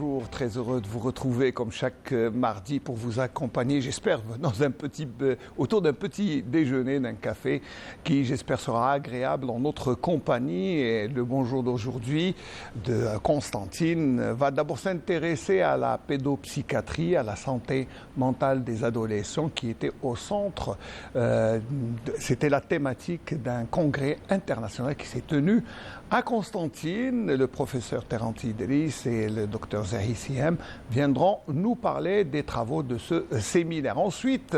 bonjour, très heureux de vous retrouver comme chaque mardi pour vous accompagner, j'espère, autour d'un petit déjeuner, d'un café qui, j'espère, sera agréable en notre compagnie. Et le bonjour d'aujourd'hui de Constantine va d'abord s'intéresser à la pédopsychiatrie, à la santé mentale des adolescents qui était au centre, c'était la thématique d'un congrès international qui s'est tenu à Constantine. Le professeur Terranti Idriss et le docteur Zahi Siem viendront nous parler des travaux de ce séminaire. Ensuite,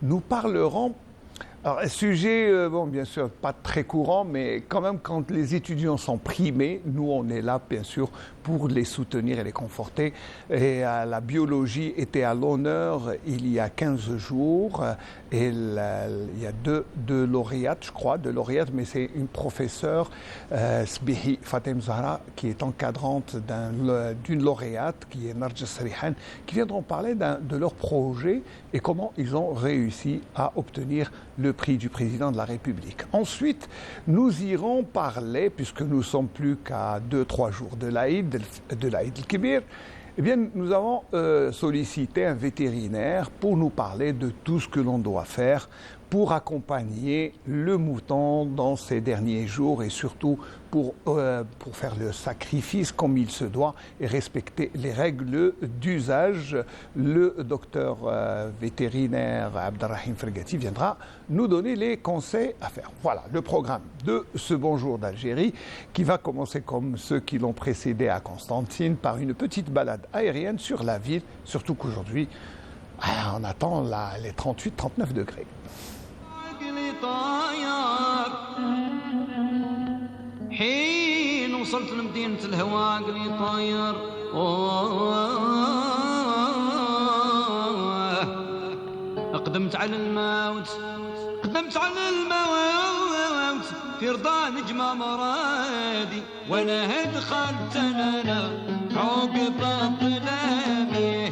nous parlerons, alors un sujet, bon, bien sûr, pas très courant, mais quand même, quand les étudiants sont primés, nous, on est là, bien sûr, pour les soutenir et les conforter. Et la biologie était à l'honneur il y a 15 jours. Et il y a deux lauréates, je crois, mais c'est une professeure, Sbihi Fatem Zahra, qui est encadrante d'une lauréate, qui est Narges Srihan, qui viendront parler de leur projet et comment ils ont réussi à obtenir le prix du président de la République. Ensuite, nous irons parler, puisque nous ne sommes plus qu'à 2-3 jours de l'Aïd el-Kibir, eh bien, nous avons sollicité un vétérinaire pour nous parler de tout ce que l'on doit faire pour accompagner le mouton dans ces derniers jours et surtout pour faire le sacrifice comme il se doit et respecter les règles d'usage. Le docteur vétérinaire Abdelrahim Fergati viendra nous donner les conseils à faire. Voilà le programme de ce Bonjour d'Algérie qui va commencer comme ceux qui l'ont précédé à Constantine par une petite balade aérienne sur la ville, surtout qu'aujourd'hui on attend les 38-39 degrés. حين وصلت لمدينة الهواء عقلي طاير قدمت على الموت في رضا نجمة مرادي وانا دخلت انا عقب الظلامي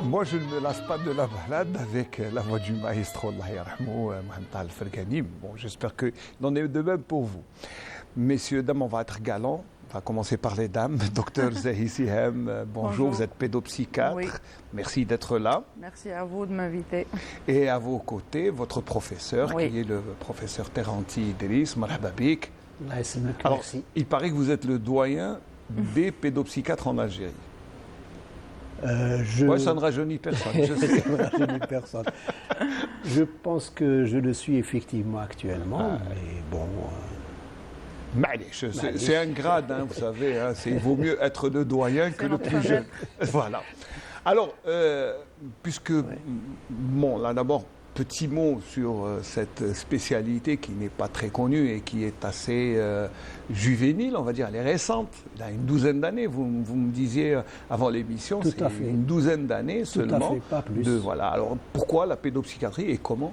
Moi, je ne me lasse pas de la balade avec la voix du maestro, Allah yarhamou, Mohamed Al-Fergani. Bon, j'espère qu'il en est de même pour vous. Messieurs, dames, on va être galants. On va commencer par les dames. Docteur Zahi Siem, bonjour, vous êtes pédopsychiatre. Oui. Merci d'être là. Merci à vous de m'inviter. Et à vos côtés, votre professeur, qui est le professeur Terranti Idriss, marhaba bik. Alors, il paraît que vous êtes le doyen des pédopsychiatres en Algérie. Ouais, ça ne rajeunit personne. Je sais. Ça ne rajeunit personne. Je pense que je le suis effectivement actuellement, mais bon. C'est un grade, hein, vous savez. Hein, il vaut mieux être le doyen que le plus jeune. Voilà. Alors, puisque, bon, là d'abord, petit mot sur cette spécialité qui n'est pas très connue et qui est assez juvénile, on va dire, elle est récente. Il a une douzaine d'années, vous me disiez avant l'émission, c'est une douzaine d'années seulement. Tout à fait, pas plus. Voilà. Alors, pourquoi la pédopsychiatrie et comment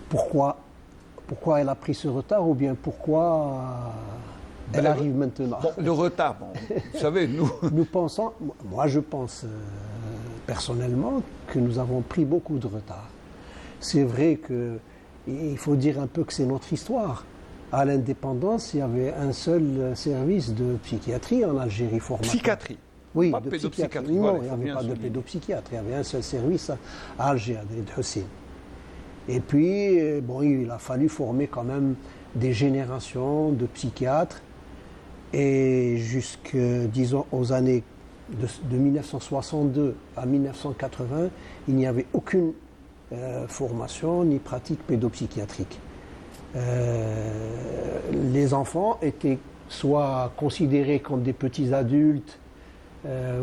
Pourquoi elle a pris ce retard ou bien pourquoi elle arrive maintenant? Bon, le retard, bon, vous savez, nous... Moi je pense personnellement que nous avons pris beaucoup de retard. C'est vrai qu'il faut dire un peu que c'est notre histoire. À l'indépendance, il y avait un seul service de psychiatrie en Algérie. Psychiatrie? Oui, pas de pédopsychiatrie. Non, il n'y avait pas de pédopsychiatre, il y avait un seul service à Alger, à Drid Hussein. Et puis, bon, il a fallu former quand même des générations de psychiatres. Et jusque, disons, aux années de 1962 à 1980, il n'y avait aucune formation ni pratique pédopsychiatrique. Les enfants étaient soit considérés comme des petits adultes,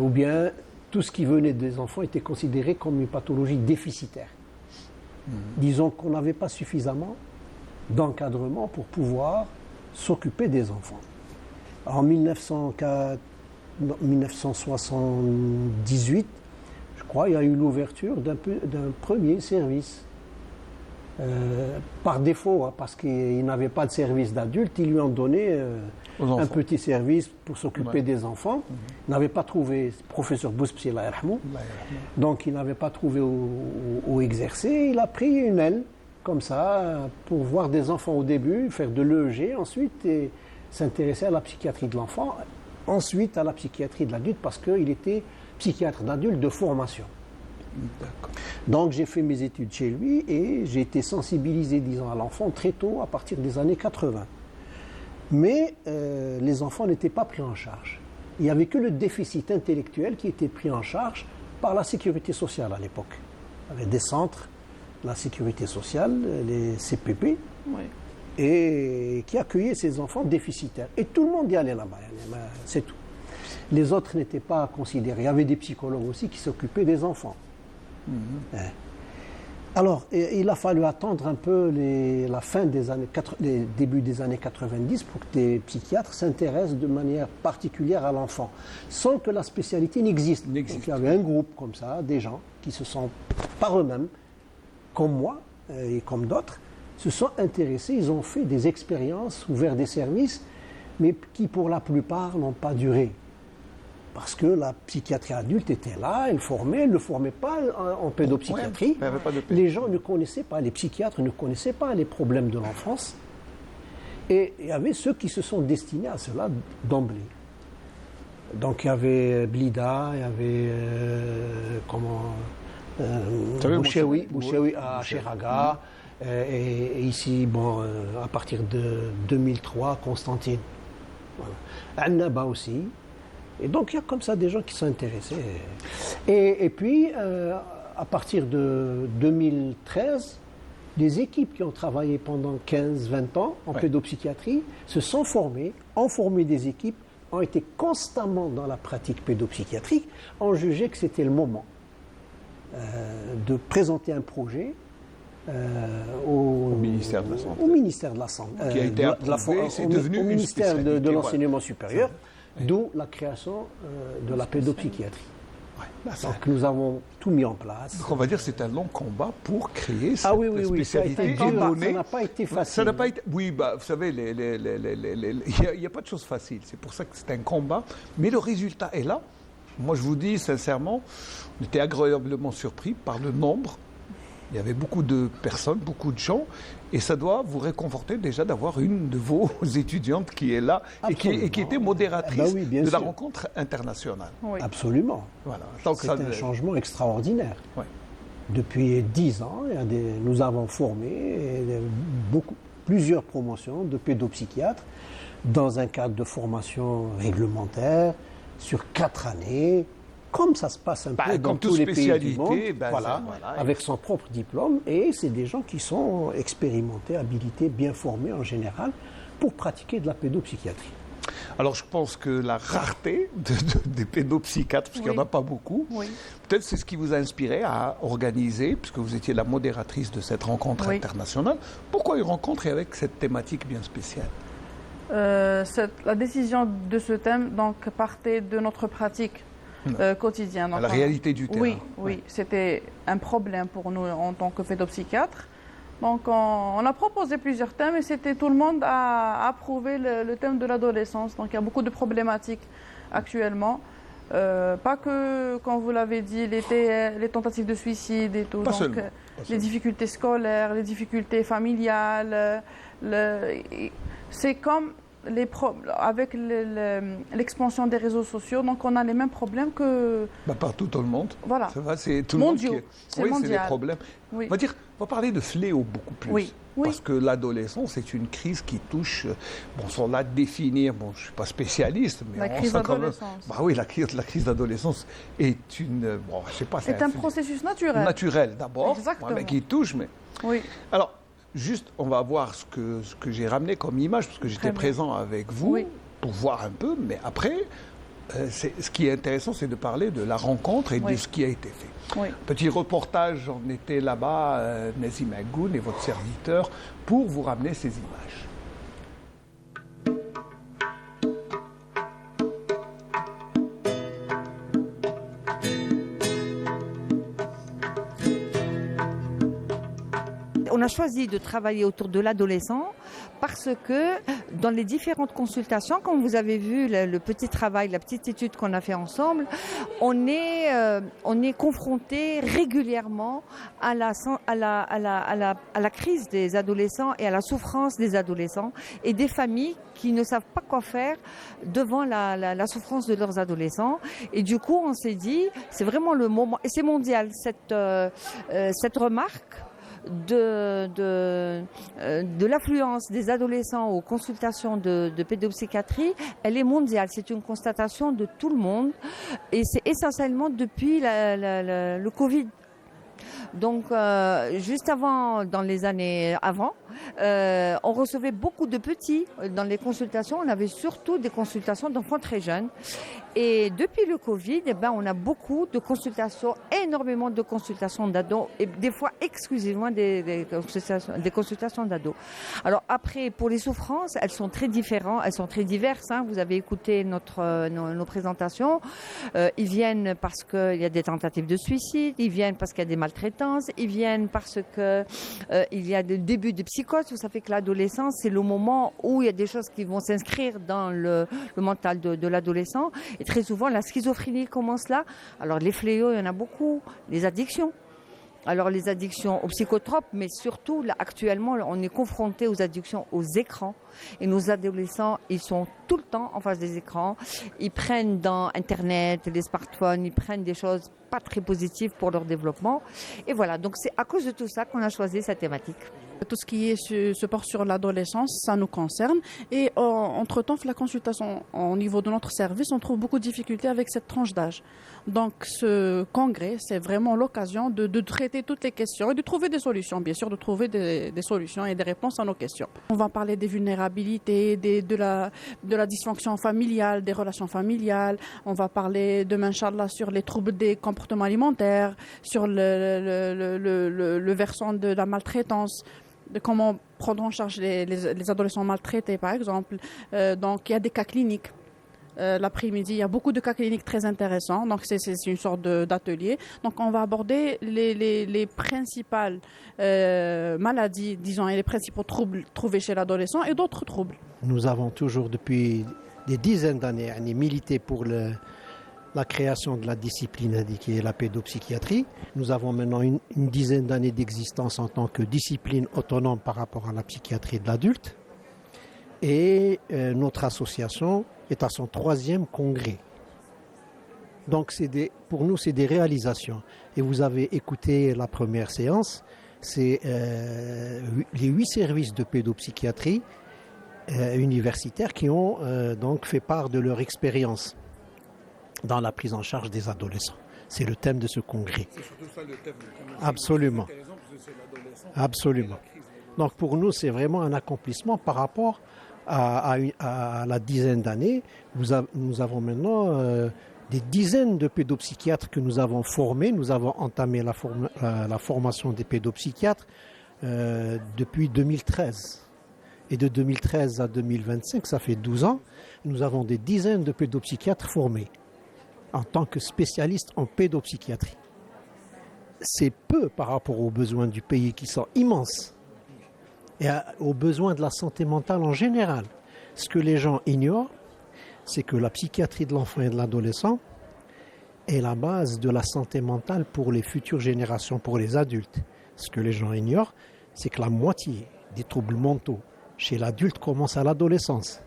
ou bien tout ce qui venait des enfants était considéré comme une pathologie déficitaire. Disons qu'on n'avait pas suffisamment d'encadrement pour pouvoir s'occuper des enfants. En 1978, je crois, il y a eu l'ouverture d'un premier service. Par défaut, hein, parce qu'il n'avait pas de service d'adulte, ils lui ont donné un petit service pour s'occuper des enfants. Il n'avait pas trouvé, professeur Bouspsi, Allah yarhamou, donc il n'avait pas trouvé où exercer. Il a pris une aile, comme ça, pour voir des enfants au début, faire de l'EEG ensuite, et s'intéresser à la psychiatrie de l'enfant, ensuite à la psychiatrie de l'adulte, parce qu'il était psychiatre d'adulte de formation. Donc j'ai fait mes études chez lui et j'ai été sensibilisé, disons, à l'enfant très tôt, à partir des années 80. Mais les enfants n'étaient pas pris en charge. Il n'y avait que le déficit intellectuel qui était pris en charge par la sécurité sociale à l'époque. Il y avait des centres, la sécurité sociale, les CPP, et qui accueillaient ces enfants déficitaires. Et tout le monde y allait là-bas, c'est tout. Les autres n'étaient pas considérés. Il y avait des psychologues aussi qui s'occupaient des enfants. Alors, il a fallu attendre un peu la fin des années, les débuts des années 90 pour que des psychiatres s'intéressent de manière particulière à l'enfant, sans que la spécialité n'existe. Donc, il y avait un groupe comme ça, des gens qui se sont, par eux-mêmes, comme moi et comme d'autres, se sont intéressés, ils ont fait des expériences, ouvert des services, mais qui pour la plupart n'ont pas duré. Parce que la psychiatrie adulte était là, elle ne le formait pas en pédopsychiatrie. Les gens ne connaissaient pas, les psychiatres ne connaissaient pas les problèmes de l'enfance. Et il y avait ceux qui se sont destinés à cela d'emblée. Donc il y avait Blida, il y avait Bouchewi à Cheraga, et ici, à partir de 2003, Constantine. Voilà. Annaba aussi. Et donc il y a comme ça des gens qui sont intéressés. Et puis, à partir de 2013, des équipes qui ont travaillé pendant 15-20 ans en pédopsychiatrie se sont formées, ont formé des équipes, ont été constamment dans la pratique pédopsychiatrique, ont jugé que c'était le moment de présenter un projet au ministère de la Santé. Au ministère de la Santé. Qui a été approuvé, c'est devenu au ministère une de l'enseignement supérieur. D'où la création de la pédopsychiatrie. Donc nous avons tout mis en place. Donc on va dire que c'est un long combat pour créer cette spécialité. Ça n'a pas été facile. Ça n'a pas été. Oui, vous savez, il n'y a pas de chose facile. C'est pour ça que c'est un combat. Mais le résultat est là. Moi, je vous dis sincèrement, on était agréablement surpris par le nombre. Il y avait beaucoup de personnes, beaucoup de gens, et ça doit vous réconforter déjà d'avoir une de vos étudiantes qui est là et qui était modératrice de la rencontre internationale. Oui. Absolument. Voilà. C'est un changement extraordinaire. Ouais. Depuis 10 ans, nous avons formé plusieurs promotions de pédopsychiatres dans un cadre de formation réglementaire sur 4 années. Comme ça se passe un peu dans tous les pays du monde, avec son propre diplôme, et c'est des gens qui sont expérimentés, habilités, bien formés en général, pour pratiquer de la pédopsychiatrie. Alors je pense que la rareté des pédopsychiatres, parce qu'il n'y en a pas beaucoup, peut-être c'est ce qui vous a inspiré à organiser, puisque vous étiez la modératrice de cette rencontre internationale. Pourquoi une rencontre avec cette thématique bien spéciale ? La décision de ce thème partait de notre pratique quotidien. Donc, la réalité du terrain. Oui, c'était un problème pour nous en tant que pédopsychiatre. Donc on a proposé plusieurs thèmes et tout le monde a approuvé le thème de l'adolescence. Donc il y a beaucoup de problématiques actuellement. Pas que, comme vous l'avez dit, les tentatives de suicide et tout. Les difficultés scolaires, les difficultés familiales. C'est comme avec l'expansion des réseaux sociaux, donc on a les mêmes problèmes que... partout dans le monde. Voilà. Ça va, c'est tout le monde qui est... C'est mondial. C'est des problèmes. Oui. On va parler de fléau beaucoup plus. Oui. Parce que l'adolescence est une crise qui touche... sans la définir, je ne suis pas spécialiste, mais... La crise d'adolescence. La crise d'adolescence est une... je sais pas... C'est un processus naturel. Naturel, d'abord. Exactement. Mais qui touche, mais... Oui. Alors... Juste, on va voir ce que j'ai ramené comme image, parce que j'étais présent avec vous. Oui. pour voir un peu, mais après, ce qui est intéressant, c'est de parler de la rencontre et de ce qui a été fait. Oui. Petit reportage, on était là-bas, Nazim Agoun et votre serviteur, pour vous ramener ces images. On a choisi de travailler autour de l'adolescent parce que dans les différentes consultations, comme vous avez vu le petit travail, la petite étude qu'on a fait ensemble, on est confronté régulièrement à la crise des adolescents et à la souffrance des adolescents et des familles qui ne savent pas quoi faire devant la souffrance de leurs adolescents. Et du coup, on s'est dit, c'est vraiment le moment, et c'est mondial, cette remarque de l'affluence des adolescents aux consultations de pédopsychiatrie, elle est mondiale. C'est une constatation de tout le monde et c'est essentiellement depuis le Covid. Donc, juste avant, dans les années avant, on recevait beaucoup de petits dans les consultations. On avait surtout des consultations d'enfants très jeunes. Et depuis le Covid, on a beaucoup de consultations, énormément de consultations d'ados, et des fois exclusivement des consultations d'ados. Alors après, pour les souffrances, elles sont très différentes, elles sont très diverses. Vous avez écouté nos présentations. Ils viennent parce qu'il y a des tentatives de suicide, ils viennent parce qu'il y a des maltraitances, ils viennent parce que il y a des débuts de psychose. Vous savez que l'adolescence, c'est le moment où il y a des choses qui vont s'inscrire dans le mental de l'adolescent. Et très souvent, la schizophrénie commence là. Alors, les fléaux, il y en a beaucoup. Les addictions. Alors, les addictions aux psychotropes, mais surtout, là, actuellement, on est confronté aux addictions aux écrans. Et nos adolescents, ils sont tout le temps en face des écrans. Ils prennent dans Internet, les smartphones, ils prennent des choses pas très positives pour leur développement. Et voilà, donc c'est à cause de tout ça qu'on a choisi cette thématique. Tout ce qui se porte sur l'adolescence, ça nous concerne. Et entre-temps, la consultation au niveau de notre service, on trouve beaucoup de difficultés avec cette tranche d'âge. Donc ce congrès, c'est vraiment l'occasion de traiter toutes les questions et de trouver des solutions, bien sûr, de trouver des solutions et des réponses à nos questions. On va parler des vulnérabilités, de la dysfonction familiale, des relations familiales. On va parler demain, Inch'Allah, sur les troubles des comportements alimentaires, sur le versant de la maltraitance, de comment prendre en charge les adolescents maltraités, par exemple. Donc, il y a des cas cliniques. L'après-midi, il y a beaucoup de cas cliniques très intéressants. Donc, c'est une sorte d'atelier. Donc, on va aborder les principales maladies, disons, et les principaux troubles trouvés chez l'adolescent et d'autres troubles. Nous avons toujours, depuis des dizaines d'années, milité pour la création de la discipline qui est la pédopsychiatrie. Nous avons maintenant une dizaine d'années d'existence en tant que discipline autonome par rapport à la psychiatrie de l'adulte. Et notre association est à son 3e congrès. Donc pour nous, c'est des réalisations. Et vous avez écouté la première séance, c'est les 8 services de pédopsychiatrie universitaires qui ont donc fait part de leur expérience dans la prise en charge des adolescents. C'est le thème de ce congrès. C'est surtout ça le thème. Absolument. Absolument. Donc pour nous, c'est vraiment un accomplissement par rapport à la dizaine d'années. Nous avons maintenant des dizaines de pédopsychiatres que nous avons formés. Nous avons entamé la formation des pédopsychiatres depuis 2013. Et de 2013 à 2025, ça fait 12 ans, nous avons des dizaines de pédopsychiatres formés en tant que spécialistes en pédopsychiatrie. C'est peu par rapport aux besoins du pays qui sont immenses et aux besoins de la santé mentale en général. Ce que les gens ignorent, c'est que la psychiatrie de l'enfant et de l'adolescent est la base de la santé mentale pour les futures générations, pour les adultes. Ce que les gens ignorent, c'est que la moitié des troubles mentaux chez l'adulte commencent à l'adolescence.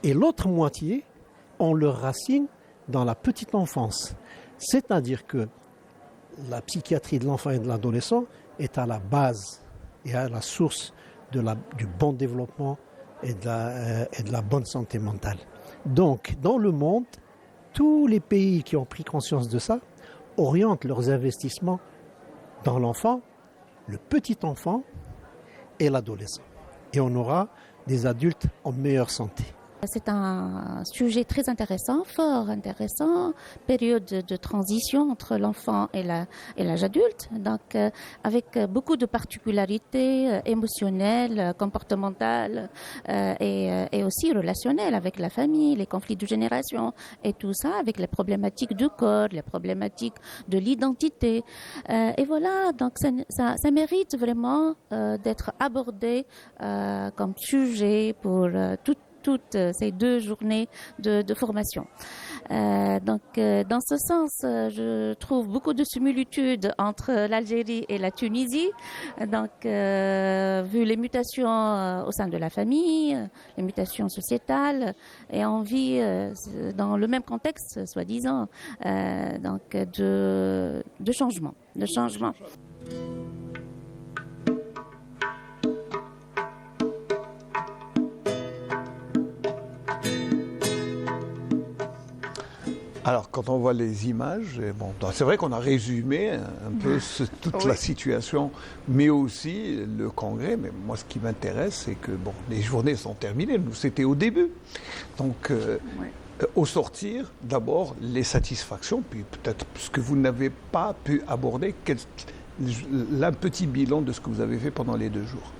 Et l'autre moitié ont leurs racines dans la petite enfance. C'est-à-dire que la psychiatrie de l'enfant et de l'adolescent est à la base et à la source du bon développement et de la bonne santé mentale. Donc, dans le monde, tous les pays qui ont pris conscience de ça orientent leurs investissements dans l'enfant, le petit enfant et l'adolescent. Et on aura des adultes en meilleure santé. C'est un sujet très intéressant, fort intéressant, période de transition entre l'enfant et l'âge adulte, donc avec beaucoup de particularités émotionnelles, comportementales et aussi relationnelles avec la famille, les conflits de génération et tout ça, avec les problématiques du corps, les problématiques de l'identité. Et voilà, donc ça mérite vraiment d'être abordé comme sujet pour toutes ces 2 journées de formation. Donc, dans ce sens, je trouve beaucoup de similitudes entre l'Algérie et la Tunisie. Donc, vu les mutations au sein de la famille, les mutations sociétales, et on vit dans le même contexte, soi-disant, donc de changement, Alors, quand on voit les images, bon, c'est vrai qu'on a résumé un peu toute la situation, mais aussi le congrès. Mais moi, ce qui m'intéresse, c'est que bon, les journées sont terminées. Nous, c'était au début. Donc, au sortir, d'abord, les satisfactions, puis peut-être ce que vous n'avez pas pu aborder, un petit bilan de ce que vous avez fait pendant les 2 jours.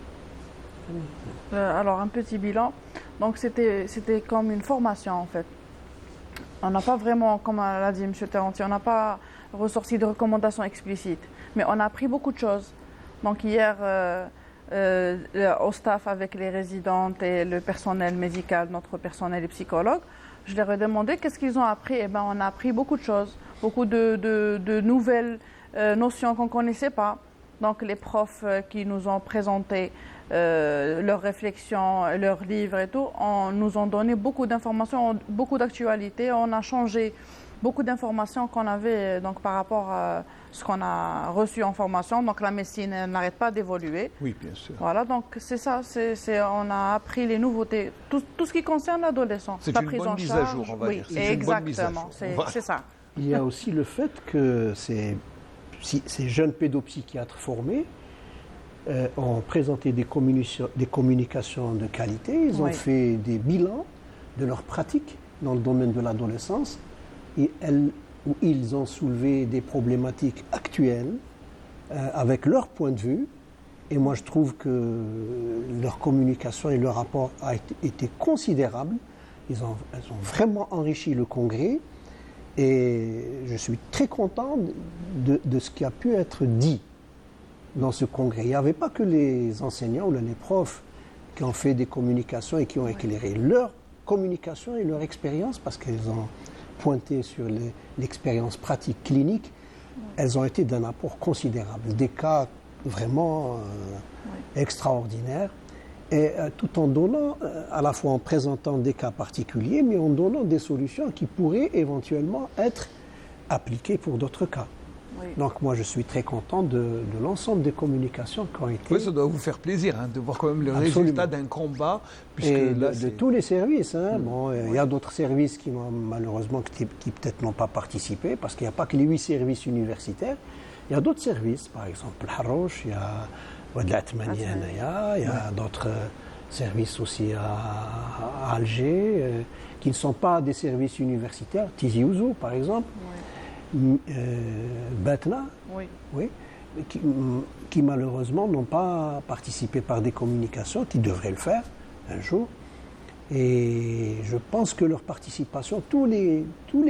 Alors, un petit bilan. Donc, c'était comme une formation, en fait. On n'a pas vraiment, comme l'a dit M. Terrentier, on n'a pas ressorti de recommandations explicites, mais on a appris beaucoup de choses. Donc hier, au staff avec les résidentes et le personnel médical, notre personnel et psychologue, je leur ai demandé qu'est-ce qu'ils ont appris. Eh bien, on a appris beaucoup de choses, beaucoup de nouvelles notions qu'on ne connaissait pas. Donc les profs qui nous ont présenté leurs réflexions, leurs livres et tout, nous ont donné beaucoup d'informations, beaucoup d'actualités. On a changé beaucoup d'informations qu'on avait donc, par rapport à ce qu'on a reçu en formation. Donc la médecine n'arrête pas d'évoluer. Oui, bien sûr. Voilà, donc c'est ça. On a appris les nouveautés, tout ce qui concerne l'adolescent. C'est la une prise bonne en mise charge. à jour, on va Oui, dire. C'est exactement, c'est ça. Il y a aussi le fait que ces jeunes pédopsychiatres formés ont présenté des communications de qualité, ils ont fait des bilans de leurs pratiques dans le domaine de l'adolescence et où ils ont soulevé des problématiques actuelles avec leur point de vue. Et moi, je trouve que leur communication et leur rapport a été considérable. Elles ont vraiment enrichi le congrès et je suis très content de ce qui a pu être dit dans ce congrès. Il n'y avait pas que les enseignants ou les profs qui ont fait des communications et qui ont éclairé leur communication et leur expérience, parce qu'elles ont pointé sur l'expérience pratique clinique, elles ont été d'un apport considérable. Des cas vraiment extraordinaires, et tout en donnant, à la fois en présentant des cas particuliers, mais en donnant des solutions qui pourraient éventuellement être appliquées pour d'autres cas. Oui. Donc moi je suis très content de l'ensemble des communications qui ont été... Oui, ça doit vous faire plaisir de voir quand même le résultat d'un combat. Puisque et là, de tous les services. Bon, il y a d'autres services qui malheureusement qui peut-être n'ont pas participé, parce qu'il n'y a pas que les 8 services universitaires. Il y a d'autres services, par exemple Harouch, il y a Ouadlatmania, il y a d'autres services aussi à Alger, qui ne sont pas des services universitaires, Tizi Ouzou par exemple. Batna, oui, qui malheureusement n'ont pas participé par des communications, qui devraient le faire un jour. Et je pense que leur participation, tous les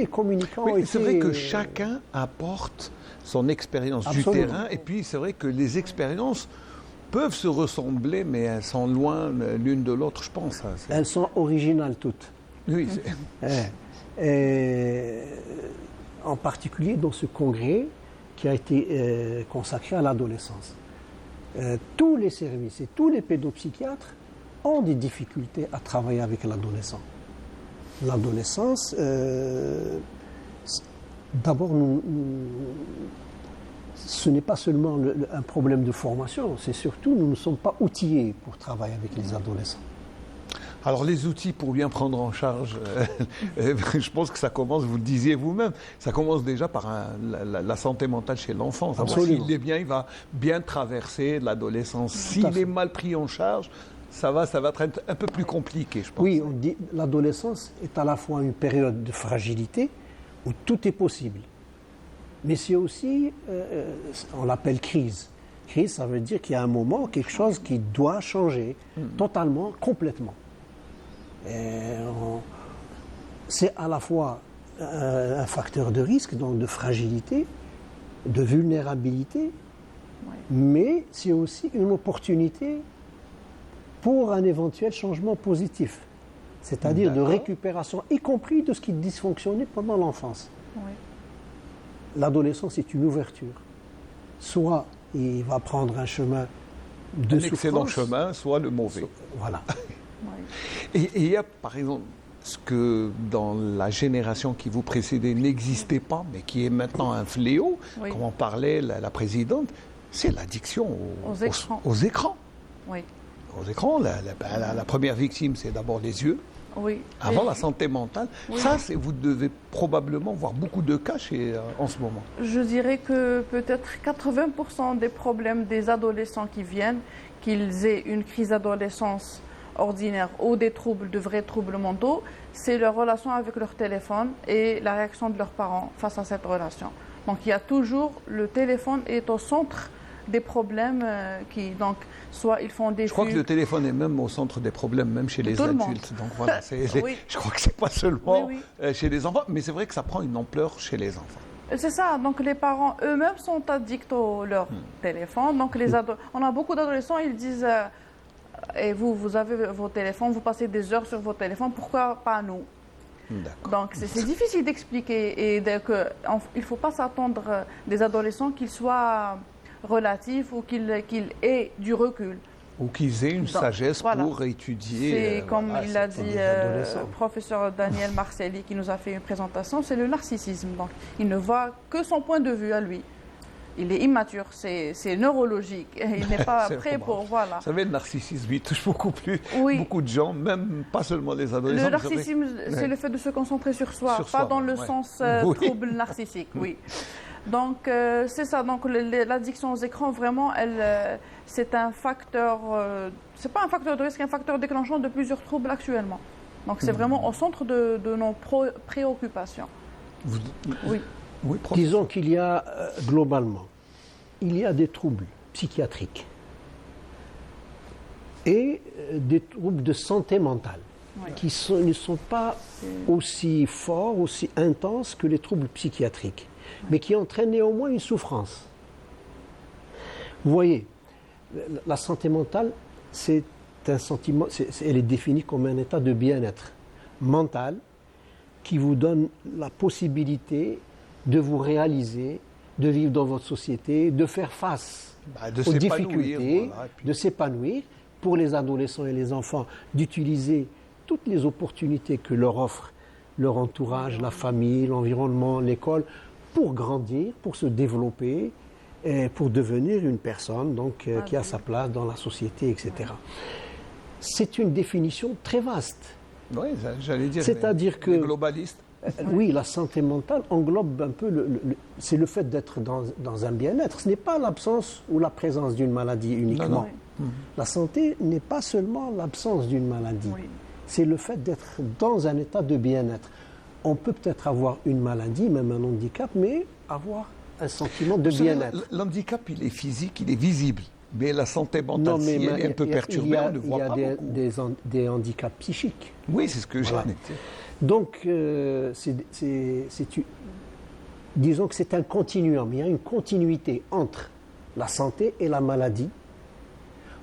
communicants ont été... C'est vrai que chacun apporte son expérience du terrain, et puis c'est vrai que les expériences peuvent se ressembler, mais elles sont loin l'une de l'autre, je pense. Elles sont originales toutes. Oui. En particulier dans ce congrès qui a été consacré à l'adolescence. Tous les services et tous les pédopsychiatres ont des difficultés à travailler avec l'adolescent. L'adolescence, d'abord, ce n'est pas seulement un problème de formation, c'est surtout nous ne sommes pas outillés pour travailler avec les adolescents. Alors les outils pour bien prendre en charge, je pense que ça commence, vous le disiez vous-même, ça commence déjà par la santé mentale chez l'enfant. S'il est bien, il va bien traverser l'adolescence. S'il est mal pris en charge, ça va être un peu plus compliqué, je pense. Oui, on dit l'adolescence est à la fois une période de fragilité où tout est possible, mais c'est aussi, on l'appelle crise. Crise, ça veut dire qu'il y a un moment, quelque chose qui doit changer totalement, complètement. C'est à la fois un facteur de risque, donc de fragilité, de vulnérabilité, mais c'est aussi une opportunité pour un éventuel changement positif, c'est-à-dire de D'accord. récupération, y compris de ce qui dysfonctionnait pendant l'enfance. Oui. L'adolescence est une ouverture. Soit il va prendre un chemin de Un excellent souffrance, chemin, soit le mauvais. Voilà. Oui. Et il y a, par exemple, ce que dans la génération qui vous précédait n'existait pas, mais qui est maintenant un fléau, Oui. comme en parlait la présidente, c'est l'addiction Aux écrans. aux écrans. Oui. Aux écrans, la première victime, c'est d'abord les yeux, Oui. avant Et la santé mentale. Oui. Ça, vous devez probablement voir beaucoup de cas en ce moment. je dirais que peut-être 80% des problèmes des adolescents qui viennent, qu'ils aient une crise d'adolescence ordinaire ou des troubles, de vrais troubles mentaux, c'est leur relation avec leur téléphone et la réaction de leurs parents face à cette relation. Donc il y a toujours, le téléphone est au centre des problèmes donc soit ils font des Je crois que fugues. le téléphone est même au centre des problèmes, même chez les tout le monde. adultes. Donc voilà, Oui. je crois que c'est pas seulement Oui, chez les enfants, mais c'est vrai que ça prend une ampleur chez les enfants. C'est ça, donc les parents eux-mêmes sont addicts à leur téléphone. Donc on a beaucoup d'adolescents, ils disent et vous avez vos téléphones, vous passez des heures sur vos téléphones, pourquoi pas nous? D'accord. Donc c'est difficile d'expliquer et il ne faut pas s'attendre des adolescents qu'ils soient relatifs ou qu'ils aient du recul. Ou qu'ils aient une Donc, sagesse voilà. pour étudier. C'est comme voilà, il a c'est dit des adolescents. professeur Daniel Marcelli qui nous a fait une présentation, c'est le narcissisme. Donc il ne voit que son point de vue à lui. Il est immature, c'est neurologique. Il n'est pas C'est prêt pour... remarquable. Voilà. Vous savez, le narcissisme, il touche beaucoup Oui. beaucoup de gens, même pas seulement les adolescents. Le vous savez. narcissisme, c'est le fait de se concentrer sur soi, Sur pas soi, dans le ouais. sens Oui. trouble narcissique, oui. Donc c'est ça. Donc l'addiction aux écrans, vraiment, c'est un facteur. C'est pas un facteur de risque, un facteur déclenchant de plusieurs troubles actuellement. Donc c'est vraiment au centre de nos préoccupations. Vous- Oui. Oui, professeur. Disons qu'il y a, globalement, il y a des troubles psychiatriques et des troubles de santé mentale Oui. qui ne sont pas aussi forts, aussi intenses que les troubles psychiatriques, mais qui entraînent néanmoins une souffrance. Vous voyez, la santé mentale, c'est un sentiment, elle est définie comme un état de bien-être mental qui vous donne la possibilité de vous réaliser, de vivre dans votre société, de faire face De aux s'épanouir, difficultés, voilà, et puis- de s'épanouir, pour les adolescents et les enfants, d'utiliser toutes les opportunités que leur offre leur entourage, la famille, l'environnement, l'école, pour grandir, pour se développer, et pour devenir une personne donc, qui a sa place dans la société, etc. C'est une définition très vaste. Oui, j'allais dire. C'est-à-dire que- Les globalistes. Oui, la santé mentale englobe un peu, c'est le fait d'être dans un bien-être. Ce n'est pas l'absence ou la présence d'une maladie uniquement. Non. La santé n'est pas seulement l'absence d'une maladie. Oui. C'est le fait d'être dans un état de bien-être. On peut peut-être avoir une maladie, même un handicap, mais avoir un sentiment de Vous savez, bien-être. L'handicap, il est physique, il est visible. Mais la santé mentale, si elle est un peu perturbée, on ne voit pas beaucoup. des handicaps psychiques. Oui, c'est ce que Voilà. j'en étais. Donc, disons que c'est un continuum. Il y a une continuité entre la santé et la maladie.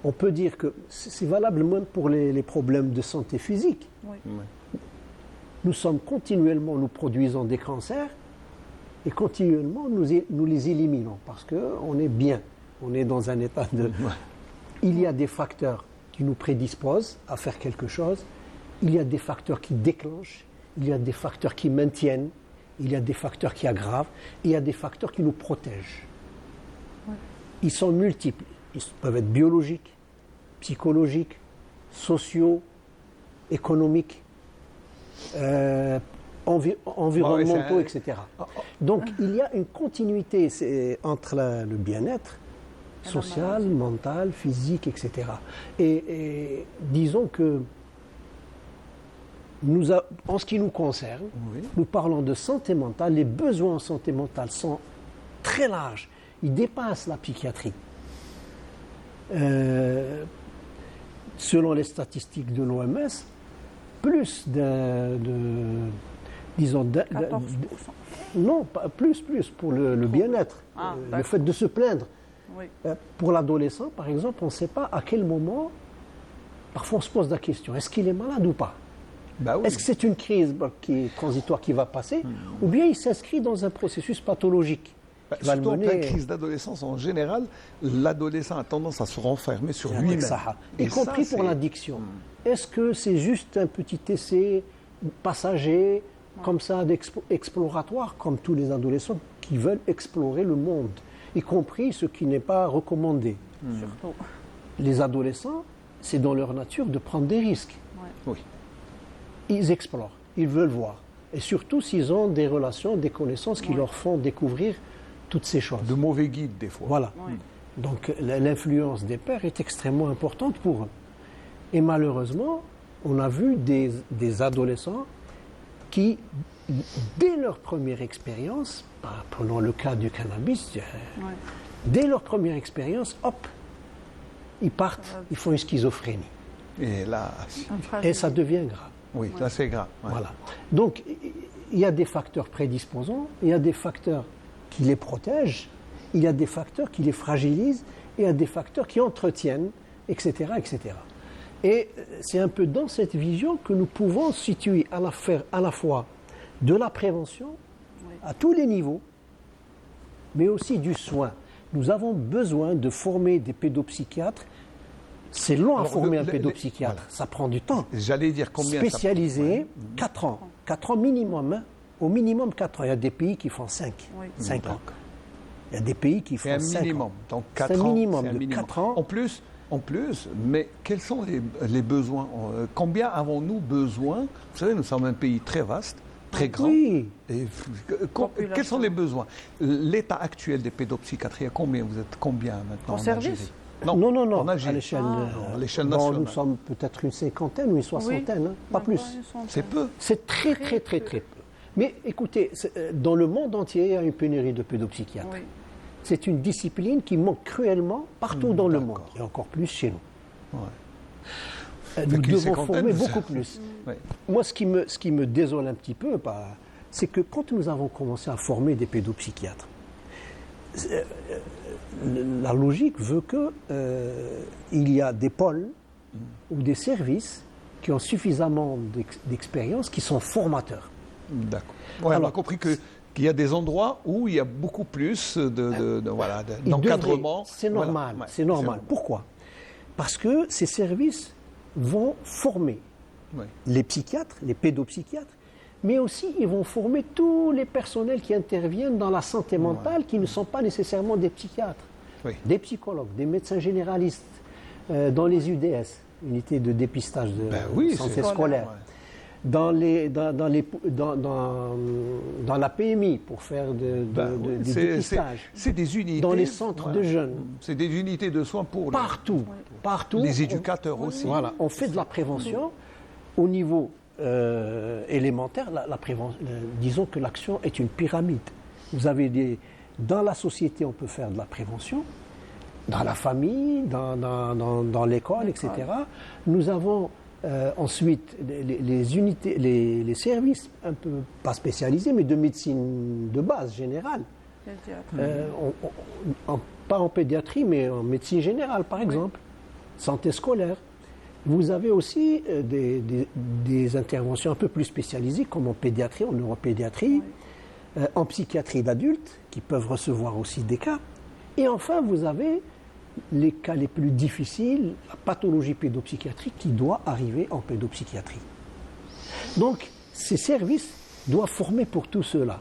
On peut dire que c'est valable même pour les problèmes de santé physique. Oui. Nous produisons des cancers et continuellement nous les éliminons parce qu'on est bien, on est dans un état de... Il y a des facteurs qui nous prédisposent à faire quelque chose, il y a des facteurs qui déclenchent, il y a des facteurs qui maintiennent, il y a des facteurs qui aggravent, et il y a des facteurs qui nous protègent. Ils sont multiples, ils peuvent être biologiques, psychologiques, sociaux, économiques, environnementaux, etc. Donc il y a une continuité entre le bien-être, sociale, mentale, physique, etc. Et disons que en ce qui nous concerne, Oui. nous parlons de santé mentale. Les besoins en santé mentale sont très larges. Ils dépassent la psychiatrie. Selon les statistiques de l'OMS, plus disons, 14%. non, pas plus pour le bien-être, Ah, le d'accord. fait de se plaindre. Oui. Pour l'adolescent, par exemple, on ne sait pas à quel moment, parfois on se pose la question, est-ce qu'il est malade ou pas? Bah oui. Est-ce que c'est une crise qui est transitoire qui va passer, ou bien il s'inscrit dans un processus pathologique Bah, qui va le surtout en pleine mener... crise d'adolescence, en général, l'adolescent a tendance à se renfermer sur lui-même. Y Et compris ça, pour c'est- l'addiction. Est-ce que c'est juste un petit essai passager, comme ça, exploratoire, comme tous les adolescents qui veulent explorer le monde, y compris ce qui n'est pas recommandé? Surtout. Les adolescents, c'est dans leur nature de prendre des risques. Oui. Ils explorent, ils veulent voir. Et surtout s'ils ont des relations, des connaissances qui leur font découvrir toutes ces choses. De mauvais guides, des fois. Voilà. Oui. Donc l'influence des pères est extrêmement importante pour eux. Et malheureusement, on a vu des adolescents qui, dès leur première expérience, prenons le cas du cannabis, dès leur première expérience, hop, ils partent, ils font une schizophrénie. Et là, Et ça devient grave. oui, là c'est grave. Ouais. Voilà. Donc, il y a des facteurs prédisposants, il y a des facteurs qui les protègent, il y a des facteurs qui les fragilisent, et il y a des facteurs qui entretiennent, etc., etc. Et c'est un peu dans cette vision que nous pouvons situer à la fois de la prévention, à tous les niveaux, mais aussi du soin. Nous avons besoin de former des pédopsychiatres. C'est long à Alors, former un voilà. pédopsychiatre, ça prend du temps. J'allais dire combien ça Spécialisé, 4 ans. 4 ans minimum. Hein. Au minimum 4 ans. Il y a des pays qui font 5. Oui. 5 ans. Il y a des pays qui C'est font un 5 minimum. ans. Donc C'est 4 un ans. minimum c'est un de minimum. 4 ans. En plus, mais quels sont les besoins combien avons-nous besoin? Vous savez, nous sommes un pays très vaste, très grand. Oui. Et, Population. quels sont les besoins? L'état actuel des pédopsychiatries, combien vous êtes combien maintenant En Algérie? service? Non, non, non. En Algérie. À l'échelle, à l'échelle bon, nationale. nous sommes peut-être une cinquantaine ou une soixantaine, hein, pas plus. C'est peu. C'est très, très, très, très peu. Mais écoutez, dans le monde entier, il y a une pénurie de pédopsychiatres. Oui. C'est une discipline qui manque cruellement partout dans le monde, et encore plus chez nous. Ouais. Nous Fait qu'une devons cinquantaine, former ça- beaucoup plus. Ouais. Moi, ce qui me désole un petit peu, c'est que quand nous avons commencé à former des pédopsychiatres, la logique veut que il y a des pôles ou des services qui ont suffisamment d'expérience, qui sont formateurs. D'accord. Ouais, on a Alors, compris qu'il y a des endroits où il y a beaucoup plus voilà, Ils d'encadrement. devraient- C'est normal, Voilà. Ouais, c'est normal. Pourquoi? Parce que ces services vont former Ouais. les psychiatres, les pédopsychiatres, mais aussi ils vont former tous les personnels qui interviennent dans la santé mentale qui ne sont pas nécessairement des psychiatres. Oui. Des psychologues, des médecins généralistes, dans les UDS, unités de dépistage de oui, santé c'est- scolaire, Ouais. dans la PMI pour faire du dépistage, C'est des unités. dans les centres de jeunes. C'est des unités de soins pour partout, partout. les éducateurs aussi. Voilà, on fait de la prévention au niveau élémentaire. Disons que l'action est une pyramide. Vous avez dans la société, on peut faire de la prévention, dans la famille, dans l'école, etc. Nous avons ensuite les unités, les services un peu pas spécialisés, mais de médecine de base générale. Pédiatre. Pas en pédiatrie, mais en médecine générale, par exemple, santé scolaire. Vous avez aussi des interventions un peu plus spécialisées, comme en pédiatrie, en neuropédiatrie, en psychiatrie d'adultes, qui peuvent recevoir aussi des cas. Et enfin, vous avez les cas les plus difficiles, la pathologie pédopsychiatrique qui doit arriver en pédopsychiatrie. Donc, ces services doivent former pour tout cela.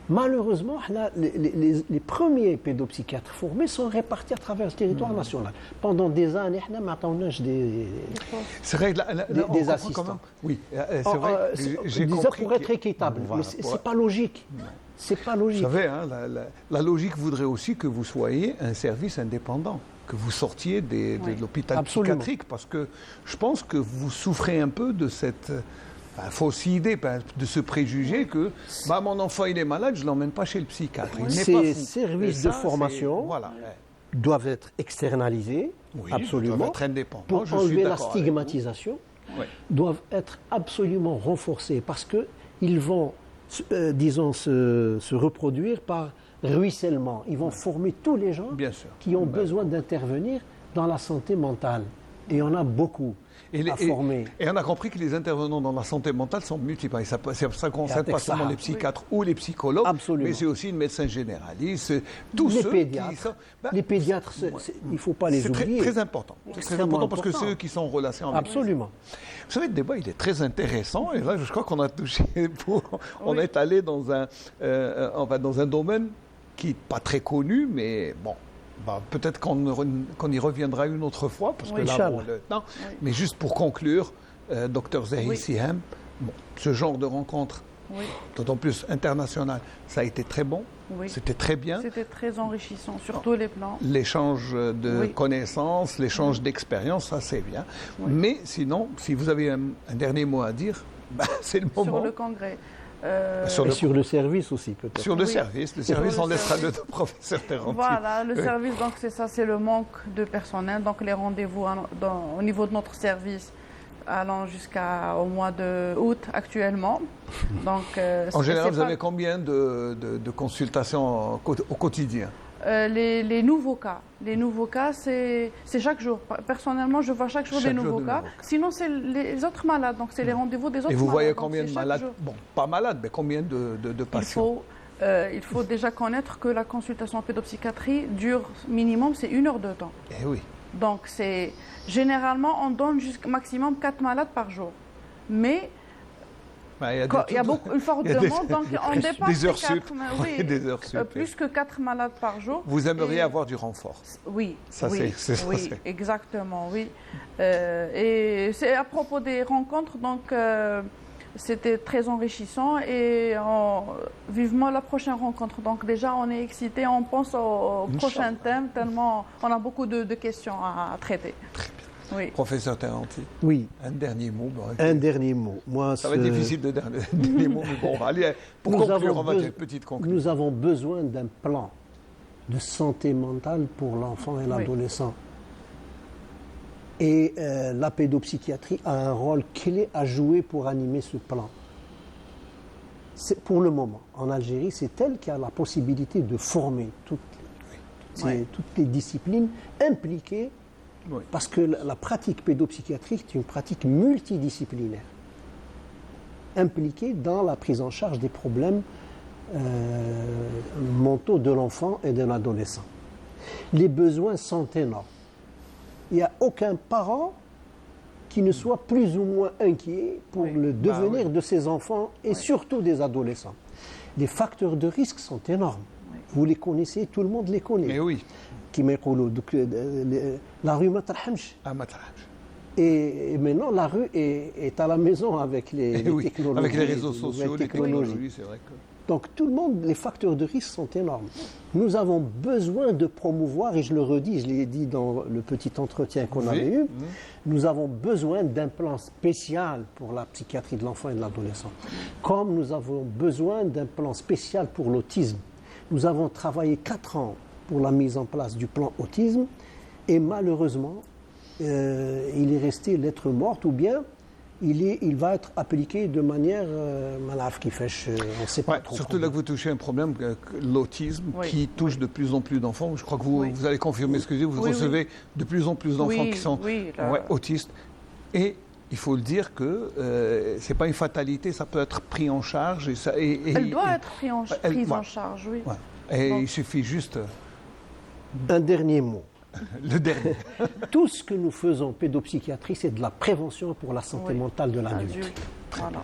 Malheureusement, là, les premiers pédopsychiatres formés sont répartis à travers le territoire national. Pendant des années, on n'a pas des C'est vrai que des assistants. Quand même, oui, c'est vrai. J'ai compris pour être équitable. Voilà, Mais c'est pas logique. C'est pas logique. Vous savez, hein, la logique voudrait aussi que vous soyez un service indépendant, que vous sortiez de l'hôpital Absolument. psychiatrique, parce que je pense que vous souffrez un peu de cette fausse idée, de ce préjugé que mon enfant il est malade, je ne l'emmène pas chez le psychiatre. Il n'est pas Ces fou. services Et ça, de formation voilà, doivent être externalisés, oui, absolument, doivent être indépendants. pour Je suis enlever la d'accord avec vous. stigmatisation, Ouais. doivent être absolument renforcés parce qu'ils vont, disons, se reproduire par ruissellement. Ils vont former tous les gens Bien sûr. qui ont besoin d'intervenir dans la santé mentale. Et on a beaucoup à former. Et on a compris que les intervenants dans la santé mentale sont multiples. Et ça ne concerne pas seulement les psychiatres ou les psychologues, Absolument. mais c'est aussi les médecins généralistes, tous Les ceux pédiatres. qui sont... Les pédiatres, il ne faut pas les C'est oublier. très important. C'est très Extrêmement important parce que important. c'est eux qui sont en relation avec Absolument. Vous savez, le débat, il est très intéressant. Et là, je crois qu'on a touché... On est allé dans un domaine qui n'est pas très connu, mais bon... peut-être qu'on y reviendra une autre fois, parce que là, Inch'Allah. le temps. Mais juste pour conclure, Dr Zahir Siham, ce genre de rencontre, d'autant plus internationale, ça a été très bon, c'était très bien. C'était très enrichissant sur tous les plans. L'échange de connaissances, l'échange d'expériences, ça c'est bien. Mais sinon, si vous avez un dernier mot à dire, c'est le moment. Sur le congrès. Sur le service aussi, peut-être. Sur le service. Le service, on laissera le professeur Terranti. Voilà, le service, donc c'est ça, c'est le manque de personnel. Donc les rendez-vous au niveau de notre service allant jusqu'au mois d'août actuellement. Donc, en général, vous avez combien de consultations au quotidien? Les nouveaux cas. Les nouveaux cas, c'est chaque jour. Personnellement, je vois chaque jour des nouveaux cas. Sinon, c'est les autres malades. Donc, c'est les rendez-vous des autres malades. Et vous voyez Donc, combien de malades? Bon, pas malades, mais combien de patients? Il faut déjà connaître que la consultation en pédopsychiatrie dure minimum, c'est 1 heure de temps. Eh oui. Donc, généralement, on donne jusqu'à maximum 4 malades par jour. Mais il y a une forte demande, donc on dépasse des heures les 4. sup. Oui, des heures sup. Plus que 4 malades par jour. Vous aimeriez avoir du renfort? Oui, ça, oui, c'est exactement, oui. Et c'est à propos des rencontres, donc c'était très enrichissant et vivement la prochaine rencontre. Donc déjà, on est excités, on pense au prochain thème, tellement on a beaucoup de questions à traiter. Très bien. Oui. Professeur Terranti, oui. Un dernier mot. Un dernier mot. Moi, ça va être difficile de dernier mot, mais bon, allez, pour conclure, on va faire une petite conclusion. Nous avons besoin d'un plan de santé mentale pour l'enfant et l'adolescent. Et la pédopsychiatrie a un rôle clé à jouer pour animer ce plan. Pour le moment, en Algérie, c'est elle qui a la possibilité de former toutes les disciplines impliquées. Oui. Parce que la pratique pédopsychiatrique est une pratique multidisciplinaire, impliquée dans la prise en charge des problèmes mentaux de l'enfant et de l'adolescent. Les besoins sont énormes. Il n'y a aucun parent qui ne soit plus ou moins inquiet pour le devenir de ses enfants et surtout des adolescents. Les facteurs de risque sont énormes. Vous les connaissez, tout le monde les connaît. Mais oui. La rue Matarhamch. Et maintenant, la rue est à la maison avec les technologies. Avec les réseaux sociaux, les technologies, c'est vrai que... Donc, tout le monde, les facteurs de risque sont énormes. Nous avons besoin de promouvoir, et je le redis, je l'ai dit dans le petit entretien qu'on avait eu, nous avons besoin d'un plan spécial pour la psychiatrie de l'enfant et de l'adolescent. Comme nous avons besoin d'un plan spécial pour l'autisme. Nous avons travaillé 4 ans pour la mise en place du plan autisme et malheureusement, il est resté lettre morte ou bien il va être appliqué de manière qui fait, on ne sait pas trop. Surtout là que vous touchez un problème, l'autisme, qui touche de plus en plus d'enfants. Je crois que vous allez confirmer ce que je dis, vous recevez de plus en plus d'enfants qui sont autistes. Et il faut le dire que ce n'est pas une fatalité, ça peut être pris en charge. Elle doit être prise en charge, oui. Ouais. Et il suffit juste... Un dernier mot. Le dernier. Tout ce que nous faisons en pédopsychiatrie, c'est de la prévention pour la santé mentale de l'adulte. Voilà.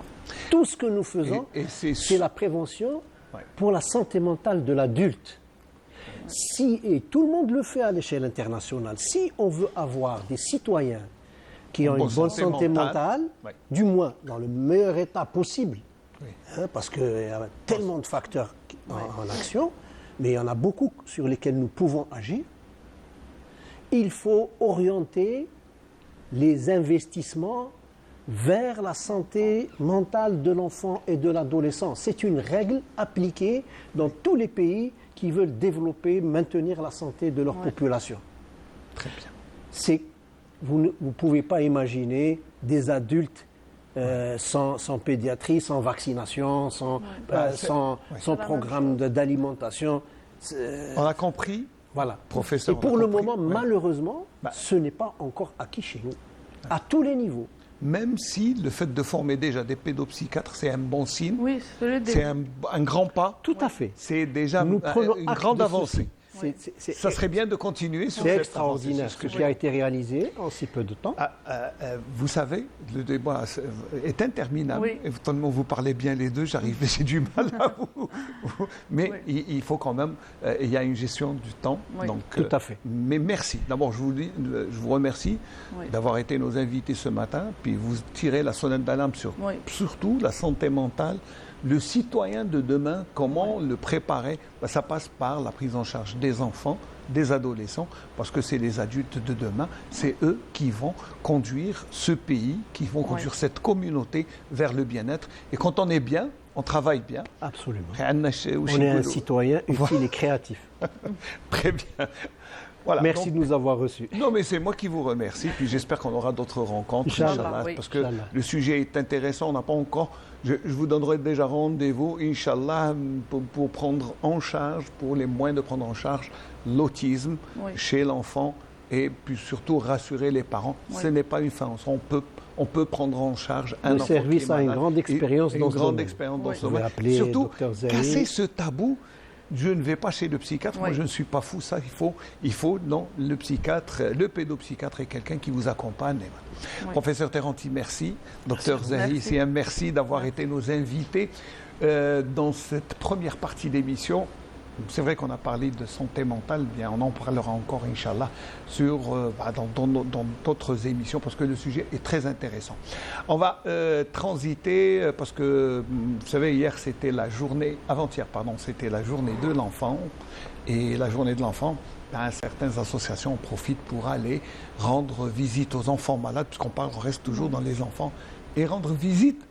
Tout ce que nous faisons, c'est la prévention Ouais. pour la santé mentale de l'adulte. Si, et tout le monde le fait à l'échelle internationale, si on veut avoir des citoyens qui ont bonne une bonne santé santé mentale, mentale, ouais. du moins dans le meilleur état possible, Oui. parce qu'il y a tellement de facteurs en action, mais il y en a beaucoup sur lesquels nous pouvons agir, il faut orienter les investissements vers la santé mentale de l'enfant et de l'adolescent. C'est une règle appliquée dans tous les pays qui veulent développer, maintenir la santé de leur population. Très bien. Vous ne pouvez pas imaginer des adultes sans pédiatrie, sans vaccination, sans programme d'alimentation. On a compris, Voilà. professeur. Et pour on a le compris. moment, Ouais. malheureusement, ce n'est pas encore acquis chez nous, à tous les niveaux. Même si le fait de former déjà des pédopsychiatres, c'est un bon signe, Oui, c'est le début. c'est un grand pas, Tout à fait. c'est déjà Nous prenons une acte grande de avancée. ceci. Ça serait bien de continuer sur C'est cette extraordinaire avancée, ce c'est ce que qui a été réalisé en si peu de temps. vous savez, le débat est interminable. Oui. Et tellement vous parlez bien les deux, j'ai du mal à vous. Mais Oui. il faut quand même, il y a une gestion du temps. Oui. Donc, Tout à fait. Mais merci. D'abord, je vous remercie Oui. d'avoir été nos invités ce matin. Puis vous tirez la sonnette d'alarme sur Oui. surtout la santé mentale. Le citoyen de demain, comment le préparer? Ça passe par la prise en charge des enfants, des adolescents, parce que c'est les adultes de demain, c'est eux qui vont conduire ce pays, qui vont conduire cette communauté vers le bien-être. Et quand on est bien, on travaille bien. Absolument. On On est un citoyen utile et créatif. Très bien. Voilà, Merci donc, de nous avoir reçus. non, mais c'est moi qui vous remercie. Puis j'espère qu'on aura d'autres rencontres, Inch'Allah, Inch'Allah, oui. parce que Inch'Allah. le sujet est intéressant. On n'a pas encore. Je vous donnerai déjà rendez-vous, Inch'Allah, pour prendre en charge, pour les moyens de prendre en charge l'autisme Oui. chez l'enfant et puis surtout rassurer les parents. Oui. Ce n'est pas une fin. On peut prendre en charge un Le enfant qui service est a une malade grande et- expérience et dans une ce grande domaine. expérience dans Oui. ce Vous pouvez domaine. appeler Surtout, Dr Zahir. casser ce tabou. Je ne vais pas chez le psychiatre, moi Oui. je ne suis pas fou, ça non, le psychiatre, le pédopsychiatre est quelqu'un qui vous accompagne. Oui. Professeur Terranti, merci. Docteur Zahi, Merci. c'est un merci d'avoir été nos invités dans cette première partie d'émission. C'est vrai qu'on a parlé de santé mentale, bien on en parlera encore, Inch'Allah, dans d'autres émissions, parce que le sujet est très intéressant. On va transiter, parce que, vous savez, avant-hier, c'était la journée de l'enfant, et la journée de l'enfant, certaines associations en profitent pour aller rendre visite aux enfants malades, puisqu'on reste toujours dans les enfants, et rendre visite,